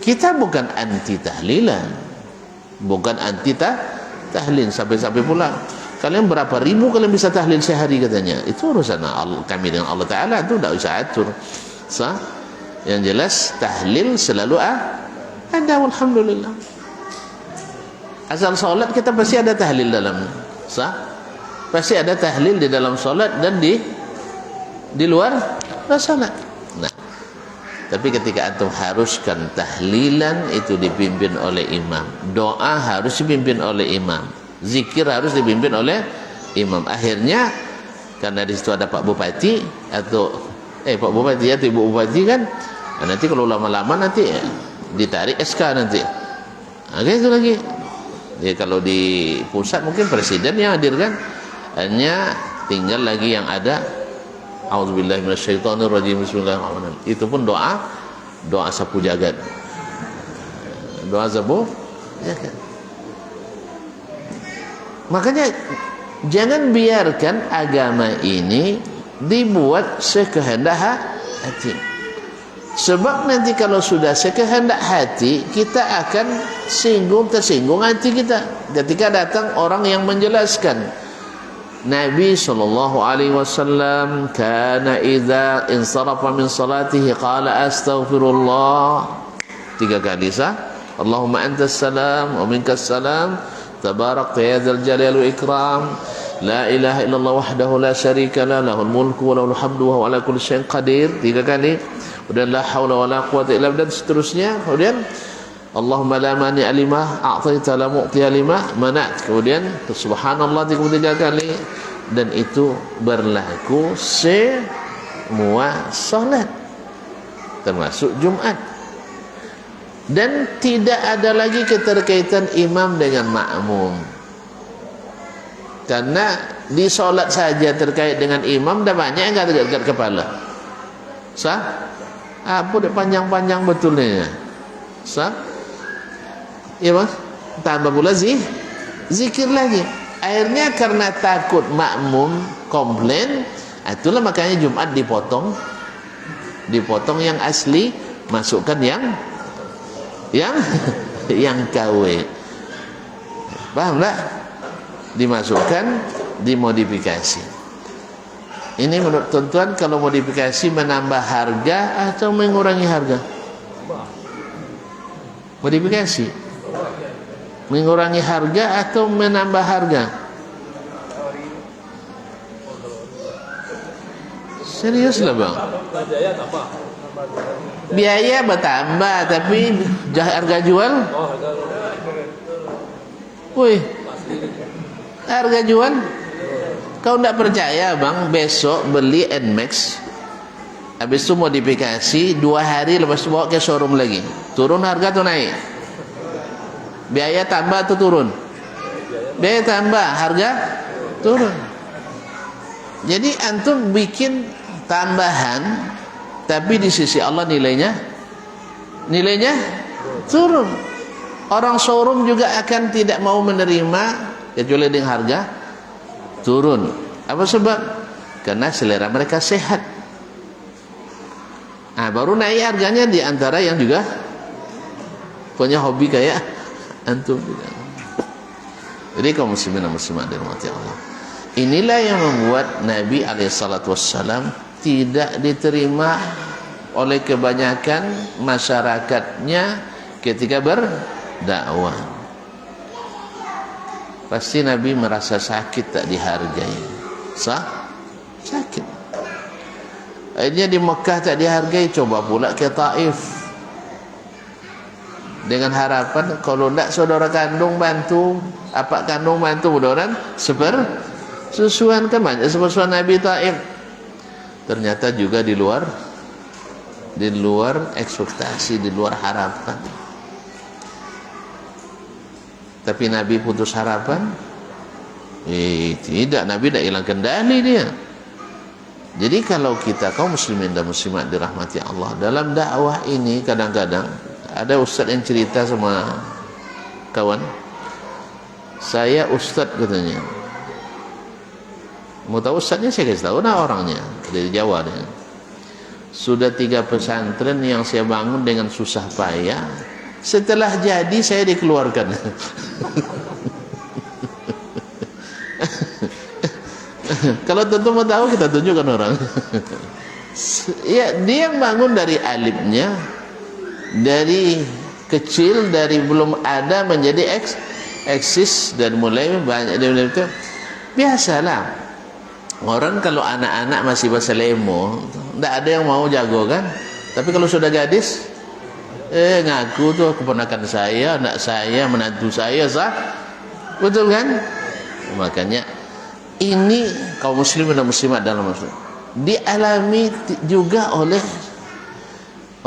kita bukan anti tahlilan, bukan anti tahlil sampai-sampai pula Kalian berapa ribu kalian bisa tahlil sehari katanya. Itu urusan kami dengan Allah Ta'ala, itu tidak usah atur. Sah? Yang jelas tahlil selalu ada, alhamdulillah. Asal solat kita pasti ada tahlil dalamnya. Sah? Pasti ada tahlil di dalam solat dan di luar solat. Nah, tapi ketika antum haruskan tahlilan itu dipimpin oleh imam, doa harus dipimpin oleh imam, zikir harus dipimpin oleh imam. Akhirnya karena di situ ada Pak Bupati atau Pak Bupati atau Ibu Bupati kan, nanti kalau lama-lama nanti ditarik SK nanti. Itu lagi. Jadi kalau di pusat mungkin presiden yang hadir kan, hanya tinggal lagi yang ada a'udzubillahi minasyaitonirrajim bismillahirrahmanirrahim. Itu pun doa sapu jagat. Doa sapu jagat. Makanya jangan biarkan agama ini dibuat sekehendak hati. Sebab nanti kalau sudah sekehendak hati, kita akan tersinggung hati kita ketika datang orang yang menjelaskan. Nabi SAW kana idza insarafa min salatihi qala astaghfirullah 3 kali sah. Allahumma antas salam wa minkas salam tabarakta ya dzal jalali wal ikram la ilaha illallah wahdahu la syarika la lahul mulku wa lahul hamdu wa huwa ala kulli syai'in qadir 3 kali. Kemudian la haula wala quwwata illa billah dan seterusnya. Kemudian Allahumma la mani alimah a'taita la mu'tiya lima manat. Kemudian subhanallah 3 kali. Dan itu berlaku semua salat termasuk Jumat. Dan tidak ada lagi keterkaitan imam dengan makmum. Karena di salat saja terkait dengan imam dah banyak yang dekat kepala. Sah? Apa dah panjang-panjang betulnya. Sah? Ya Mas, tambah pula zikir lagi. Akhirnya karena takut makmum komplain, itulah makanya Jumat dipotong yang asli, masukkan yang KW. Paham tak? Dimasukkan, dimodifikasi. Ini menurut tuan-tuan, kalau modifikasi menambah harga atau mengurangi harga? Modifikasi mengurangi harga atau menambah harga? Serius lah bang, biaya bertambah tapi harga jual, wih, harga jual. Kau tidak percaya bang, besok beli NMAX, habis itu modifikasi 2 hari lepas itu bawa ke showroom lagi, turun harga atau naik? Biaya tambah atau turun? Biaya tambah, harga turun. Jadi antum bikin tambahan, tapi di sisi Allah nilainya turun. Orang showroom juga akan tidak mau menerima kecuali dengan harga turun. Apa sebab? Karena selera mereka sehat. Baru naik harganya di antara yang juga punya hobi kayak antum juga. Jadi kaum muslimin dan muslimat dirahmati Allah, inilah yang membuat Nabi SAW tidak diterima oleh kebanyakan masyarakatnya ketika berdakwah. Pasti Nabi merasa sakit, tak dihargai. Sakit. Akhirnya di Mekah tak dihargai, coba pula ke Taif dengan harapan kalau tidak saudara kandung bantu, apa kandung bantu mudah-mudahan sesuan kan banyak sesuan Nabi Taif. Ternyata juga di luar ekspektasi, di luar harapan. Tapi Nabi putus harapan? Tidak, Nabi tidak hilang kendali dia. Jadi kalau kita kaum muslimin dan muslimat dirahmati Allah, dalam dakwah ini kadang-kadang ada ustaz yang cerita sama kawan, saya ustaz katanya. Mau tahu ustaznya? Saya kasih tahu nah orangnya dari Jawa dia. Sudah 3 pesantren yang saya bangun dengan susah payah, setelah jadi saya dikeluarkan. Kalau tentu mau tahu kita tunjukkan orang. Ya, dia bangun dari alifnya, dari kecil, dari belum ada menjadi eksis, dan mulai banyak dari itu. Biasalah orang kalau anak-anak masih bahasa lemo, tidak ada yang mau jago kan. Tapi kalau sudah gadis, ngaku tuh keponakan saya, anak saya, menantu saya, betul kan? Makanya ini kaum muslimin dan muslimat dalam Islam dialami juga oleh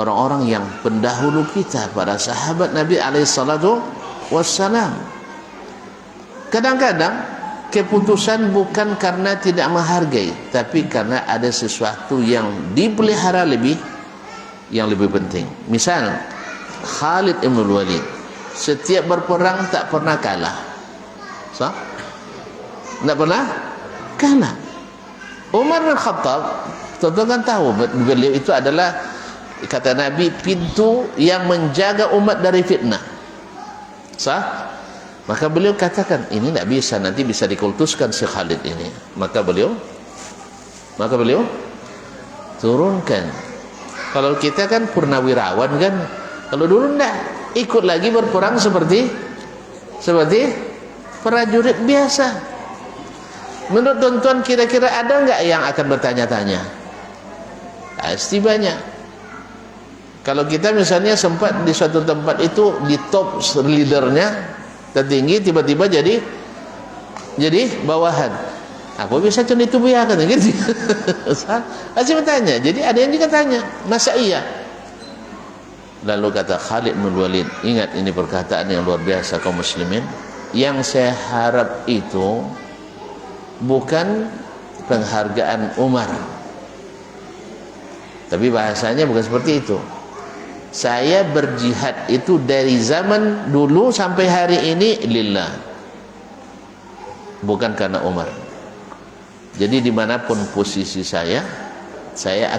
orang-orang yang pendahulu kita, para sahabat Nabi alaihissalatu wassalam. Kadang-kadang keputusan bukan karena tidak menghargai, tapi karena ada sesuatu yang dipelihara yang lebih penting. Misal Khalid ibn Walid setiap berperang tak pernah kalah. Tak pernah kalah. Umar bin Khattab, tuan-tuan kan tahu beliau itu adalah, kata Nabi, pintu yang menjaga umat dari fitnah. Maka beliau katakan, ini tidak bisa, nanti bisa dikultuskan si Khalid ini. Maka beliau turunkan. Kalau kita kan purnawirawan kan, kalau dulu tidak ikut lagi berperang seperti prajurit biasa. Menurut tuan-tuan, kira-kira ada enggak yang akan bertanya-tanya? Pasti banyak. Kalau kita misalnya sempat di suatu tempat itu di top leadernya tertinggi, tiba-tiba jadi bawahan, apa bisa cuma itu biar kan gitu. Pasti bertanya. Jadi ada yang juga tanya, masa iya? Lalu kata Khalid bin Walid, ingat ini perkataan yang luar biasa kaum muslimin, yang saya harap itu bukan penghargaan Umar, tapi bahasanya bukan seperti itu. Saya berjihad itu dari zaman dulu sampai hari ini lillah, bukan karena Umar. Jadi dimanapun posisi saya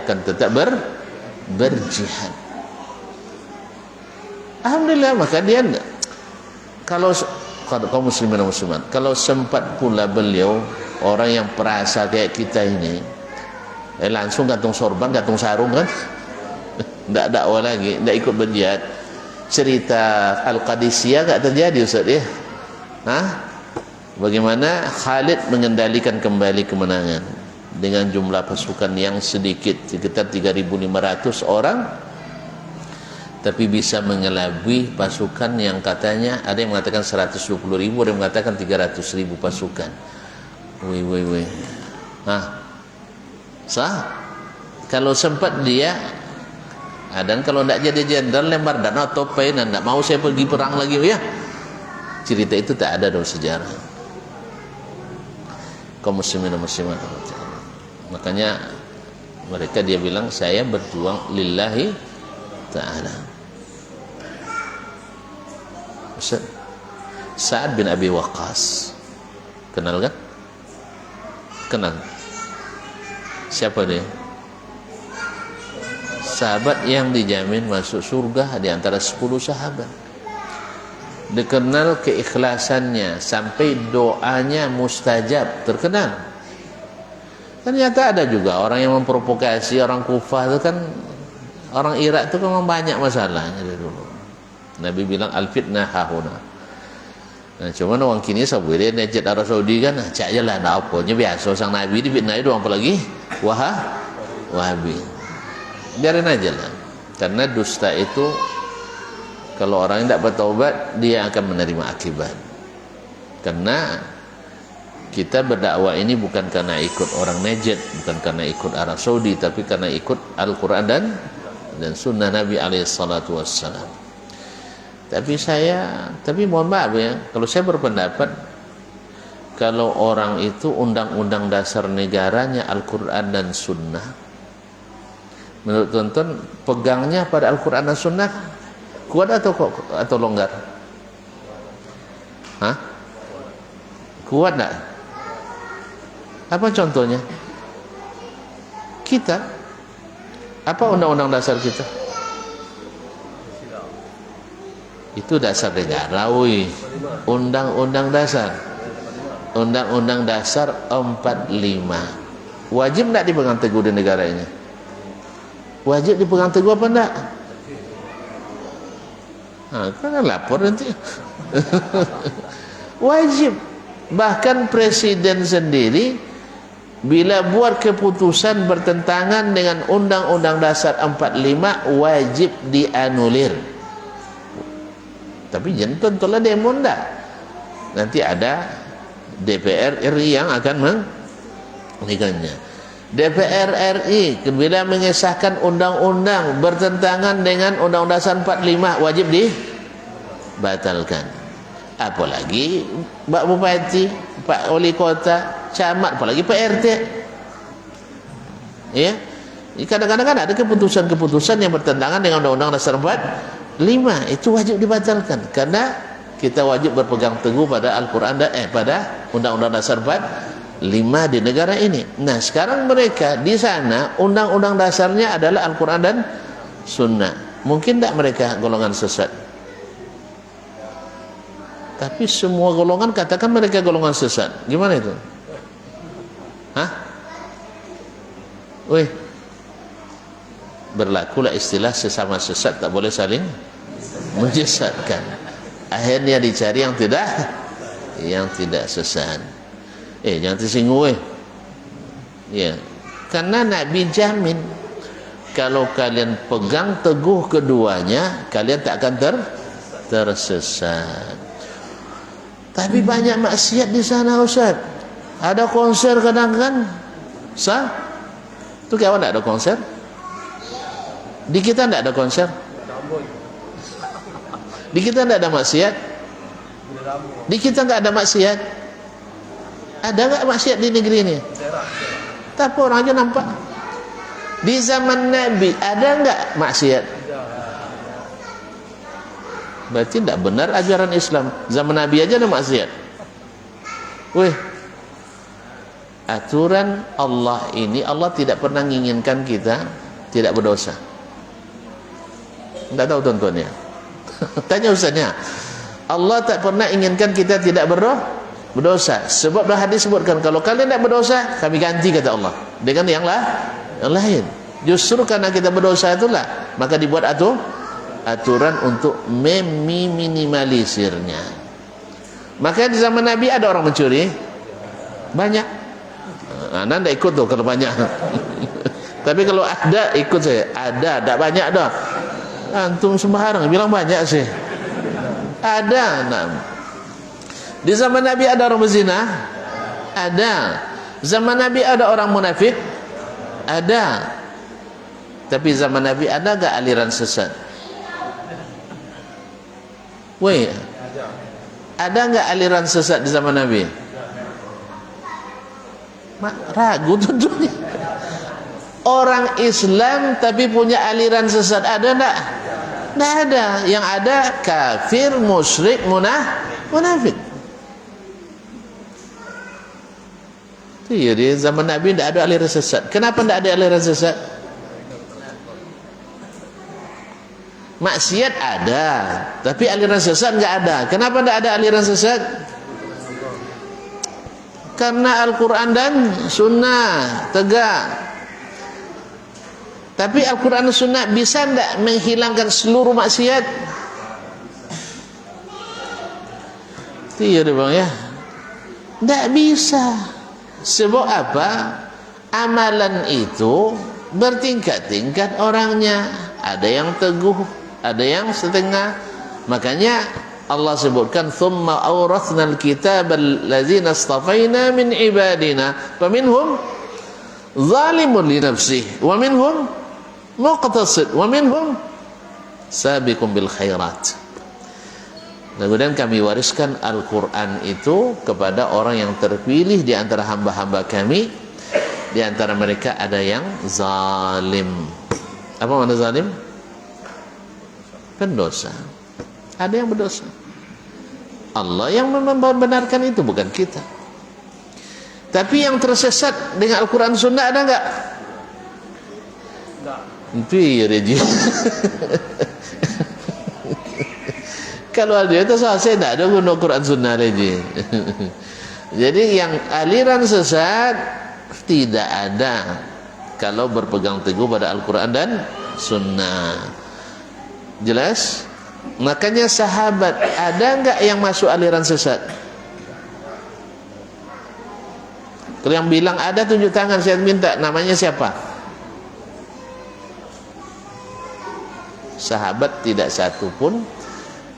akan tetap berjihad. Alhamdulillah. Maka dia, kalau kaum muslimin dan muslimat, kalau sempat pula beliau, orang yang perasa kayak kita ini, langsung gantung sorban, gantung sarung kan, tidak dakwah lagi, tidak ikut berjihad. Cerita Al-Qadisiyah tak terjadi, Ustaz ya. Bagaimana Khalid mengendalikan kembali kemenangan dengan jumlah pasukan yang sedikit, sekitar 3.500 orang, tapi bisa mengelabui pasukan yang katanya ada yang mengatakan 120.000, ada yang mengatakan 300.000 pasukan. Wih. Kalau sempat dia, dan kalau tidak jadi jenderal, lembar dana topai, dan tidak mau saya pergi perang lagi, ya. Cerita itu tak ada dalam sejarah. Kaum muslimin dan muslimat. Makanya mereka dia bilang, saya berjuang lillahi ta'ala. Sa'ad bin Abi Waqqas, kenal kan? Kenal. Siapa dia? Sahabat yang dijamin masuk surga di antara 10 sahabat. Dikenal keikhlasannya, sampai doanya mustajab, terkenal. Ternyata ada juga orang yang memprovokasi orang Kufah itu kan, orang Irak itu kan banyak masalahnya dari dulu. Nabi bilang al-fitnah hahuna. Nah, cuman orang kini sabu dia nejet Arab Saudi kan, cak je lah, nak apanya biasa sang Nabi difitnah itu, apa lagi Wahabi. Biarin aja lah. Karena dusta itu, kalau orang yang tidak bertaubat, dia akan menerima akibat. Karena kita berdakwah ini bukan karena ikut orang Najd, bukan karena ikut Arab Saudi, tapi karena ikut Al-Quran dan Sunnah Nabi alaihissalatu wassalam. Tapi mohon maaf ya, kalau saya berpendapat, kalau orang itu undang-undang dasar negaranya Al-Quran dan Sunnah, menurut tuan-tuan pegangnya pada Al-Quran dan Sunnah kuat atau longgar? Kuat tak? Apa contohnya? Kita, apa undang-undang dasar kita? Itu dasar negara, undang-undang dasar. Undang-Undang Dasar 45. Wajib tak dipegang teguh di negara ini? Wajib dipegang teguh apa enggak? Kan lapor nanti. Wajib. Bahkan presiden sendiri bila buat keputusan bertentangan dengan Undang-Undang Dasar 45 wajib dianulir. Tapi jangan tentulah demo enggak. Nanti ada DPR RI yang akan menegaknya. DPR RI bila mengesahkan undang-undang bertentangan dengan Undang-Undang Dasar 45 wajib dibatalkan. Apalagi Pak Bupati, Pak Wali Kota, camat, apalagi Pak RT. Ya. Kadang-kadang kan ada keputusan-keputusan yang bertentangan dengan Undang-Undang Dasar 45, itu wajib dibatalkan karena kita wajib berpegang teguh pada Al-Qur'an pada Undang-Undang Dasar 45 di negara ini. Nah, sekarang mereka di sana undang-undang dasarnya adalah Al-Qur'an dan Sunnah. Mungkin tak mereka golongan sesat? Tapi semua golongan katakan mereka golongan sesat. Gimana itu? Hah? Weh. Berlakulah istilah sesama sesat tak boleh saling menyesatkan. Akhirnya dicari yang tidak sesat. Jangan tersinggung ya. Karena Nabi jamin kalau kalian pegang teguh keduanya, kalian tak akan tersesat. Tapi banyak maksiat di sana, Ustaz. Ada konser kadang kan? Itu kawan tak ada konser? Di kita tak ada konser? Di kita tak ada maksiat? Di kita tak ada maksiat? Ada enggak maksiat di negeri ini? Tapi orang aja nampak. Di zaman Nabi ada enggak maksiat? Berarti tidak benar ajaran Islam. Zaman Nabi aja ada maksiat. Weh, aturan Allah ini, Allah tidak pernah menginginkan kita tidak berdosa. Tidak tahu tuan-tuannya. Tanya ustaznya. Allah tak pernah inginkan kita tidak berdosa. Sebab dalam hadis sebutkan, kalau kalian tidak berdosa, kami ganti, kata Allah, dengan yang lain. Justru karena kita berdosa itulah maka dibuat aturan untuk meminimalisirnya. Maka di zaman Nabi ada orang mencuri banyak. Anda tidak ikut tuh kalau banyak. Tapi kalau ada ikut saya. Ada, tak banyak dah. Antum sembarang bilang banyak sih. Ada. Nah. Di zaman Nabi ada orang berzina? Ada. Zaman Nabi ada orang munafik? Ada. Tapi zaman Nabi ada enggak aliran sesat? Weh, ada enggak aliran sesat di zaman Nabi? Ragu tentunya. Orang Islam tapi punya aliran sesat ada enggak? Enggak ada. Yang ada kafir, musyrik, munafik. Iya, di zaman Nabi tidak ada aliran sesat. Kenapa tidak ada aliran sesat? Maksiat ada, tapi aliran sesat enggak ada. Kenapa tidak ada aliran sesat? Karena Al-Quran dan Sunnah tegak. Tapi Al-Quran dan Sunnah bisa tidak menghilangkan seluruh maksiat? Iya deh bang ya. Tidak bisa. Sebab apa? Amalan itu bertingkat-tingkat orangnya. Ada yang teguh, ada yang setengah. Makanya Allah sebutkan thumma awrathnal kitabal ladzina istafaina min ibadina faminhum zalimun li nafsihi wa minhum muqtasid wa minhum sabiqun bil khairat. Kemudian kami wariskan Al-Quran itu kepada orang yang terpilih di antara hamba-hamba kami. Di antara mereka ada yang zalim. Apa makna zalim? Pendosa. Ada yang berdosa. Allah yang membenarkan itu, bukan kita. Tapi yang tersesat dengan Al-Quran Sunnah ada enggak? Itu ya Reji. Kalau ada itu saya tidak ada guna Quran Sunnah Reji. Jadi yang aliran sesat tidak ada kalau berpegang teguh pada Al-Quran dan Sunnah. Jelas? Makanya sahabat, ada enggak yang masuk aliran sesat? Kalau yang bilang ada, tunjuk tangan, saya minta. Namanya siapa? Sahabat tidak satu pun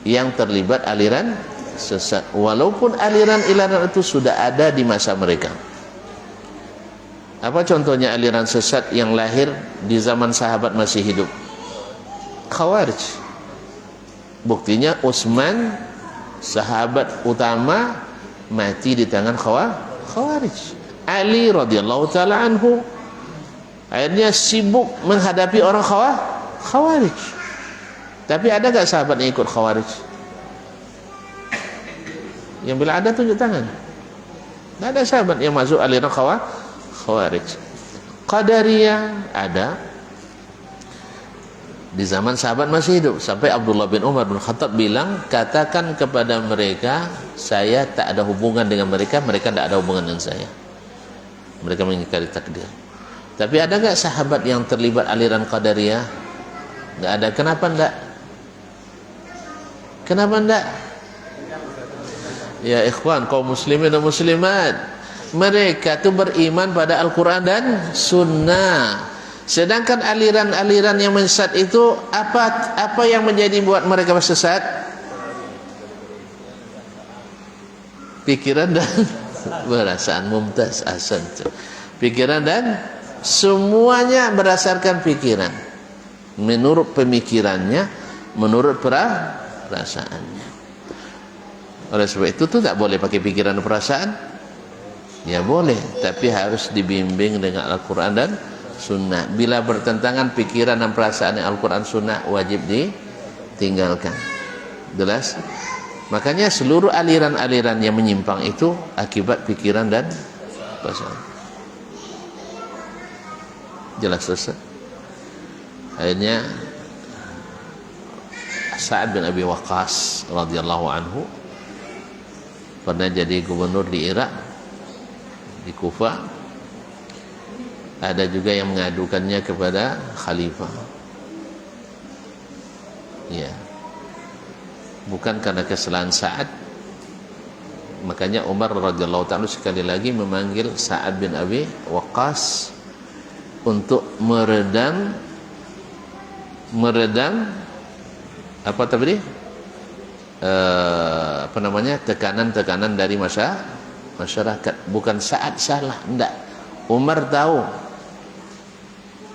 yang terlibat aliran sesat, walaupun aliran-aliran itu sudah ada di masa mereka. Apa contohnya aliran sesat yang lahir di zaman sahabat masih hidup? Khawarij. Buktinya Utsman, sahabat utama, mati di tangan Khawarij. Ali radhiyallahu taala anhu akhirnya sibuk menghadapi orang Khawarij. Tapi ada gak sahabat yang ikut Khawarij? Yang bila ada, tunjuk tangan. Tidak ada sahabat yang masuk aliran Khawarij. Qadariyah ada di zaman sahabat masih hidup, sampai Abdullah bin Umar bin Khattab bilang, katakan kepada mereka saya tak ada hubungan dengan mereka, mereka tak ada hubungan dengan saya. Mereka mengingkari takdir. Tapi ada gak sahabat yang terlibat aliran Qadariyah? Gak ada. Kenapa enggak? Kenapa enggak? Ya ikhwan, kaum muslimin dan muslimat, mereka itu beriman pada Al-Quran dan Sunnah. Sedangkan aliran-aliran yang sesat itu apa yang menjadi buat mereka sesat? Pikiran dan perasaan. Mumtaz, ahsan. Pikiran dan semuanya berdasarkan pikiran, menurut pemikirannya, menurut perasaannya. Oleh sebab itu tuh tak boleh pakai pikiran dan perasaan. Ya boleh, tapi harus dibimbing dengan Al-Quran dan Sunnah. Bila bertentangan pikiran dan perasaan Al-Quran Sunnah, wajib ditinggalkan. Jelas? Makanya seluruh aliran-aliran yang menyimpang itu akibat pikiran dan perasaan. Jelas selesai? Akhirnya Sa'ad bin Abi Waqqas radhiyallahu anhu pernah jadi gubernur di Irak, di Kufah. Ada juga yang mengadukannya kepada khalifah. Ya. Bukan karena kesalahan Sa'ad. Makanya Umar radhiyallahu ta'ala sekali lagi memanggil Sa'ad bin Abi Waqqas untuk meredam apa tadi? Tekanan-tekanan dari masyarakat. Bukan Sa'ad salah, enggak. Umar tahu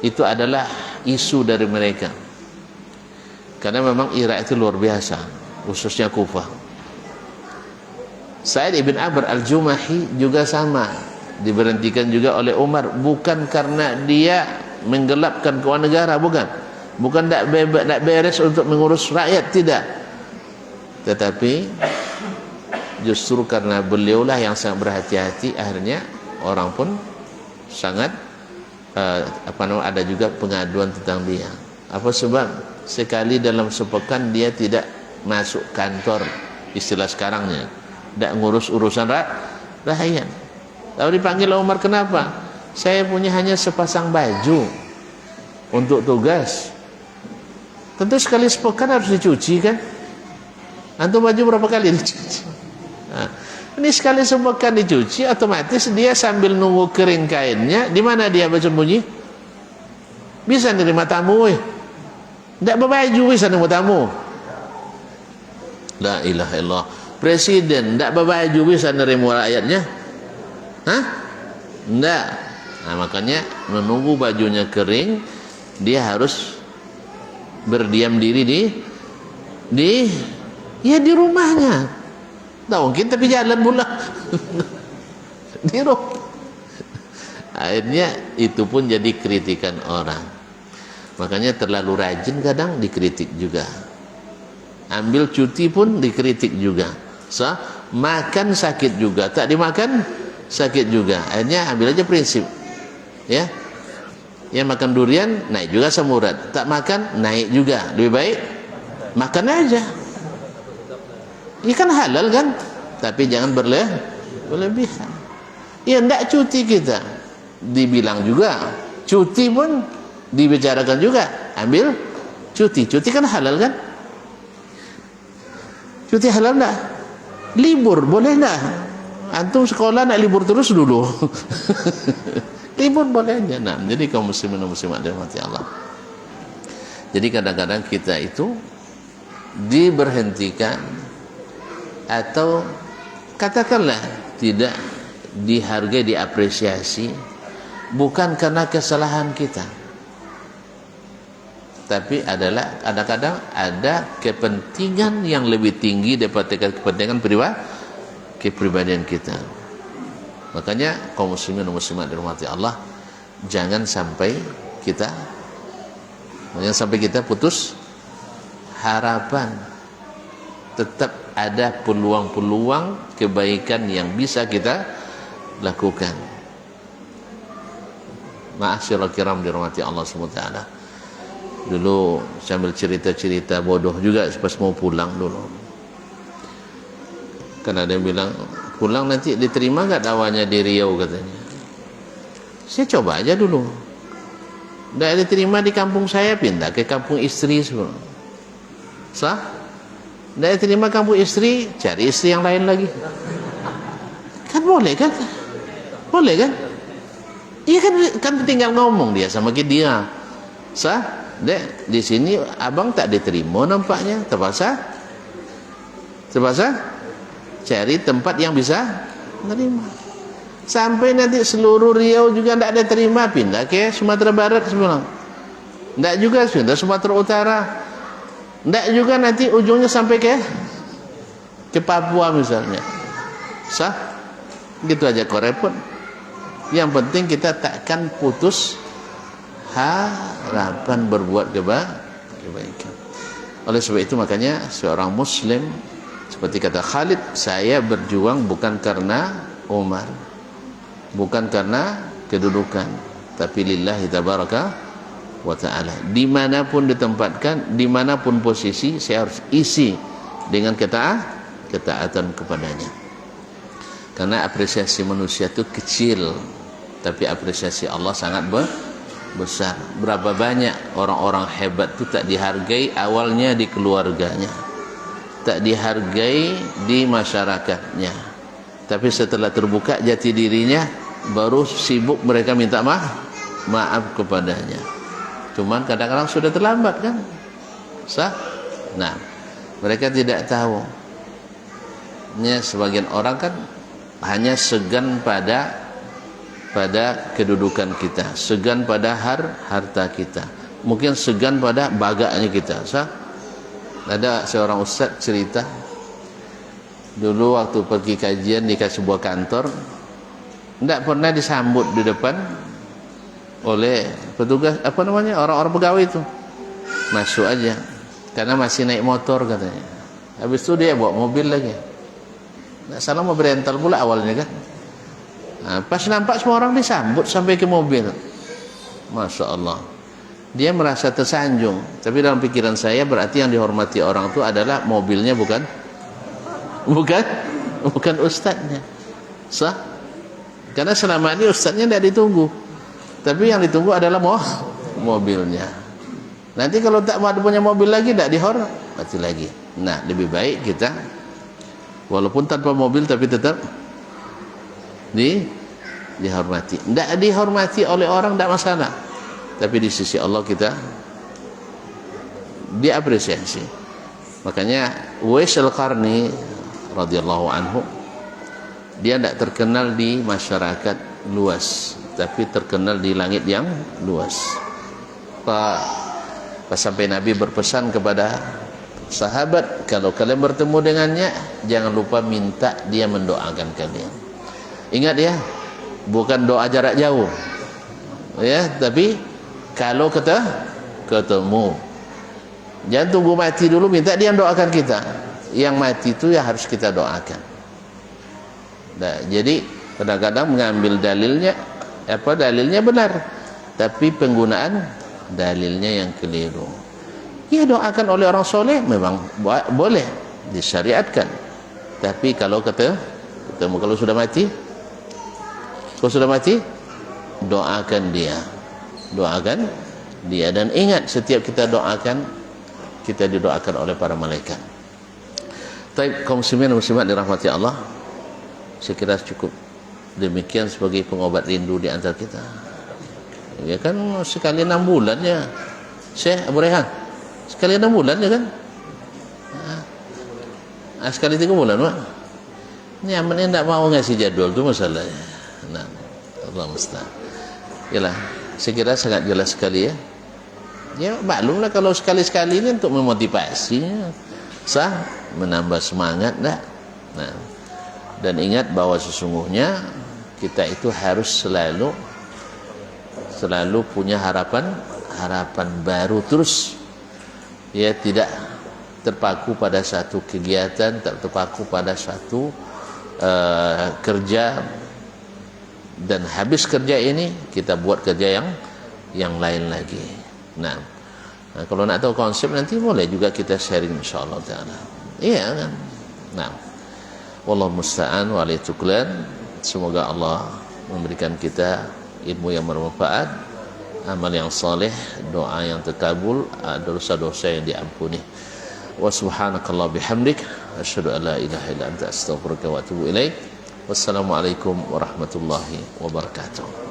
itu adalah isu dari mereka, karena memang Irak itu luar biasa, khususnya Kufah. Sa'id ibn Amr al-Jumahi juga sama, diberhentikan juga oleh Umar, bukan karena dia menggelapkan keuangan negara, bukan tak beres untuk mengurus rakyat, tidak, tetapi justru karena beliaulah yang sangat berhati-hati, akhirnya orang pun sangat ada juga pengaduan tentang dia. Apa sebab? Sekali dalam sepekan dia tidak masuk kantor, istilah sekarangnya, tidak ngurus urusan rakyat. Lalu dipanggil Umar, kenapa? Saya punya hanya sepasang baju untuk tugas. Tentu sekali sepekan harus dicuci kan? Antum baju berapa kali dicuci? Nah, ini sekali sepekan dicuci, otomatis dia sambil nunggu kering kainnya, di mana dia bersembunyi? Bisa nerima tamu, tidak berbaju bisa nerima tamu. La ilaha illallah. Presiden tidak berbaju bisa nerima rakyatnya? Hah? Tidak. Nah, makanya menunggu bajunya kering, dia harus berdiam diri di rumahnya. Tak mungkin, tapi jalan pula di rumah. Akhirnya itu pun jadi kritikan orang. Makanya terlalu rajin kadang dikritik juga. Ambil cuti pun dikritik juga. Makan sakit juga, tak dimakan sakit juga. Akhirnya ambil aja prinsip, ya. Yang makan durian naik juga asam urat, tak makan naik juga. Lebih baik makan aja. Ini kan halal kan, tapi jangan berlebihan. Ya enggak cuti kita. Dibilang juga, cuti pun dibicarakan juga. Ambil cuti. Cuti kan halal kan? Cuti halal enggak? Libur boleh enggak? Antum sekolah nak libur terus dulu. Libur boleh aja. Nah, jadi kaum muslimin dan muslimat dirahmati Allah. Jadi kadang-kadang kita itu diberhentikan atau katakanlah tidak dihargai, diapresiasi bukan karena kesalahan kita, tapi adalah kadang-kadang ada kepentingan yang lebih tinggi daripada kepentingan kepribadian kita. Makanya kaum muslimin dan muslimat dirahmati Allah, jangan sampai kita putus harapan. Tetap ada peluang-peluang kebaikan yang bisa kita lakukan. Ma'asyiral kiram dirahmati Allah SWT. Dulu sambil cerita-cerita bodoh juga pas mau pulang dulu. Kan ada yang bilang, pulang nanti diterima gak dakwahnya di Riau katanya. Saya coba aja dulu. Tidak diterima di kampung saya, pindah ke kampung istri semua. Sah? Tidak diterima kampung istri, cari istri yang lain lagi. Kan boleh kan? Boleh kan? Iya kan tinggal ngomong dia sama dia. Sah? Dek, di sini abang tak diterima nampaknya. Terpaksa cari tempat yang bisa menerima. Sampai nanti seluruh Riau juga tidak ada terima, pindah ke Sumatera Barat sebelum. Tidak juga pindah Sumatera Utara. Tidak juga nanti ujungnya sampai ke Papua misalnya. Sah? Gitu aja kok repot. Yang penting kita takkan putus harapan berbuat kebaikan. Oleh sebab itu makanya seorang muslim seperti kata Khalid, saya berjuang bukan karena Umar, bukan karena kedudukan, tapi lillahi tabaraka wa ta'ala. Dimanapun ditempatkan, dimanapun posisi, saya harus isi dengan ketaatan kepadanya. Karena apresiasi manusia itu kecil, tapi apresiasi Allah sangat besar. Berapa banyak orang-orang hebat itu tak dihargai awalnya di keluarganya, tak dihargai di masyarakatnya, tapi setelah terbuka jati dirinya, baru sibuk mereka minta maaf kepadanya. Cuman kadang-kadang sudah terlambat kan? Sah? Nah, mereka tidak tahu. Sebagian orang kan hanya segan pada kedudukan kita, segan pada harta kita, mungkin segan pada bagaknya kita. Sah? Ada seorang ustaz cerita dulu waktu pergi kajian di sebuah kantor, tidak pernah disambut di depan oleh petugas orang-orang pegawai itu. Masuk aja karena masih naik motor katanya. Habis itu dia bawa mobil lagi. Nggak salah mau berental pula awalnya kan. Nah, pas nampak semua orang disambut sampai ke mobil, Masya Allah, dia merasa tersanjung. Tapi dalam pikiran saya berarti yang dihormati orang itu adalah mobilnya, bukan ustadznya. Sah? Karena selama ini ustadznya tidak ditunggu, tapi yang ditunggu adalah mobilnya. Nanti kalau tak punya mobil lagi, tidak dihormati lagi. Nah, lebih baik kita walaupun tanpa mobil tapi tetap dihormati. Tidak dihormati oleh orang tidak masalah, tapi di sisi Allah kita diapresiasi. Makanya Uwais Al-Qarni radhiyallahu anhu, dia tidak terkenal di masyarakat luas, tapi terkenal di langit yang luas. Pas sampai Nabi berpesan kepada sahabat, kalau kalian bertemu dengannya, jangan lupa minta dia mendoakan kalian. Ingat ya, bukan doa jarak jauh, ya, tapi kalau ketemu, jangan tunggu mati dulu minta dia doakan kita. Yang mati itu ya harus kita doakan. Nah, jadi kadang-kadang mengambil dalilnya benar, tapi penggunaan dalilnya yang keliru. Ya, doakan oleh orang soleh memang boleh disyariatkan, tapi kalau Kamu kalau sudah mati, doakan dia. Doakan dia, dan ingat setiap kita doakan, kita didoakan oleh para malaikat. Baik, kaum muslimin dan muslimat dirahmati Allah, saya kira cukup demikian sebagai pengobat rindu di antara kita. Ya kan, sekali 6 bulan ya Syekh Abu Rehan, sekali 6 bulan ya kan, sekali 3 bulan Pak. Ini amannya tidak mau ngasih jadwal, itu masalahnya. Nah, Allah musta'an. Yalah, saya kira sangat jelas sekali ya. Ya maklumlah kalau sekali-sekali ini untuk memotivasi, sah, menambah semangat dah. Nah, dan ingat bahwa sesungguhnya kita itu harus selalu punya harapan baru terus. Ya, tidak terpaku pada satu kegiatan, tak terpaku pada satu kerja, dan habis kerja ini kita buat kerja yang lain lagi. Nah, kalau nak tahu konsep nanti boleh juga kita sharing insyaallah taala. Iya kan? Nah, wallahu musta'an wa alaihi tuklan. Semoga Allah memberikan kita ilmu yang bermanfaat, amal yang saleh, doa yang terkabul, dosa-dosa yang diampuni. Wa subhanakallah bihamdik, asyhadu an la ilaha illa anta, astaghfiruka wa atubu ilaik. Wassalamualaikum warahmatullahi wabarakatuh.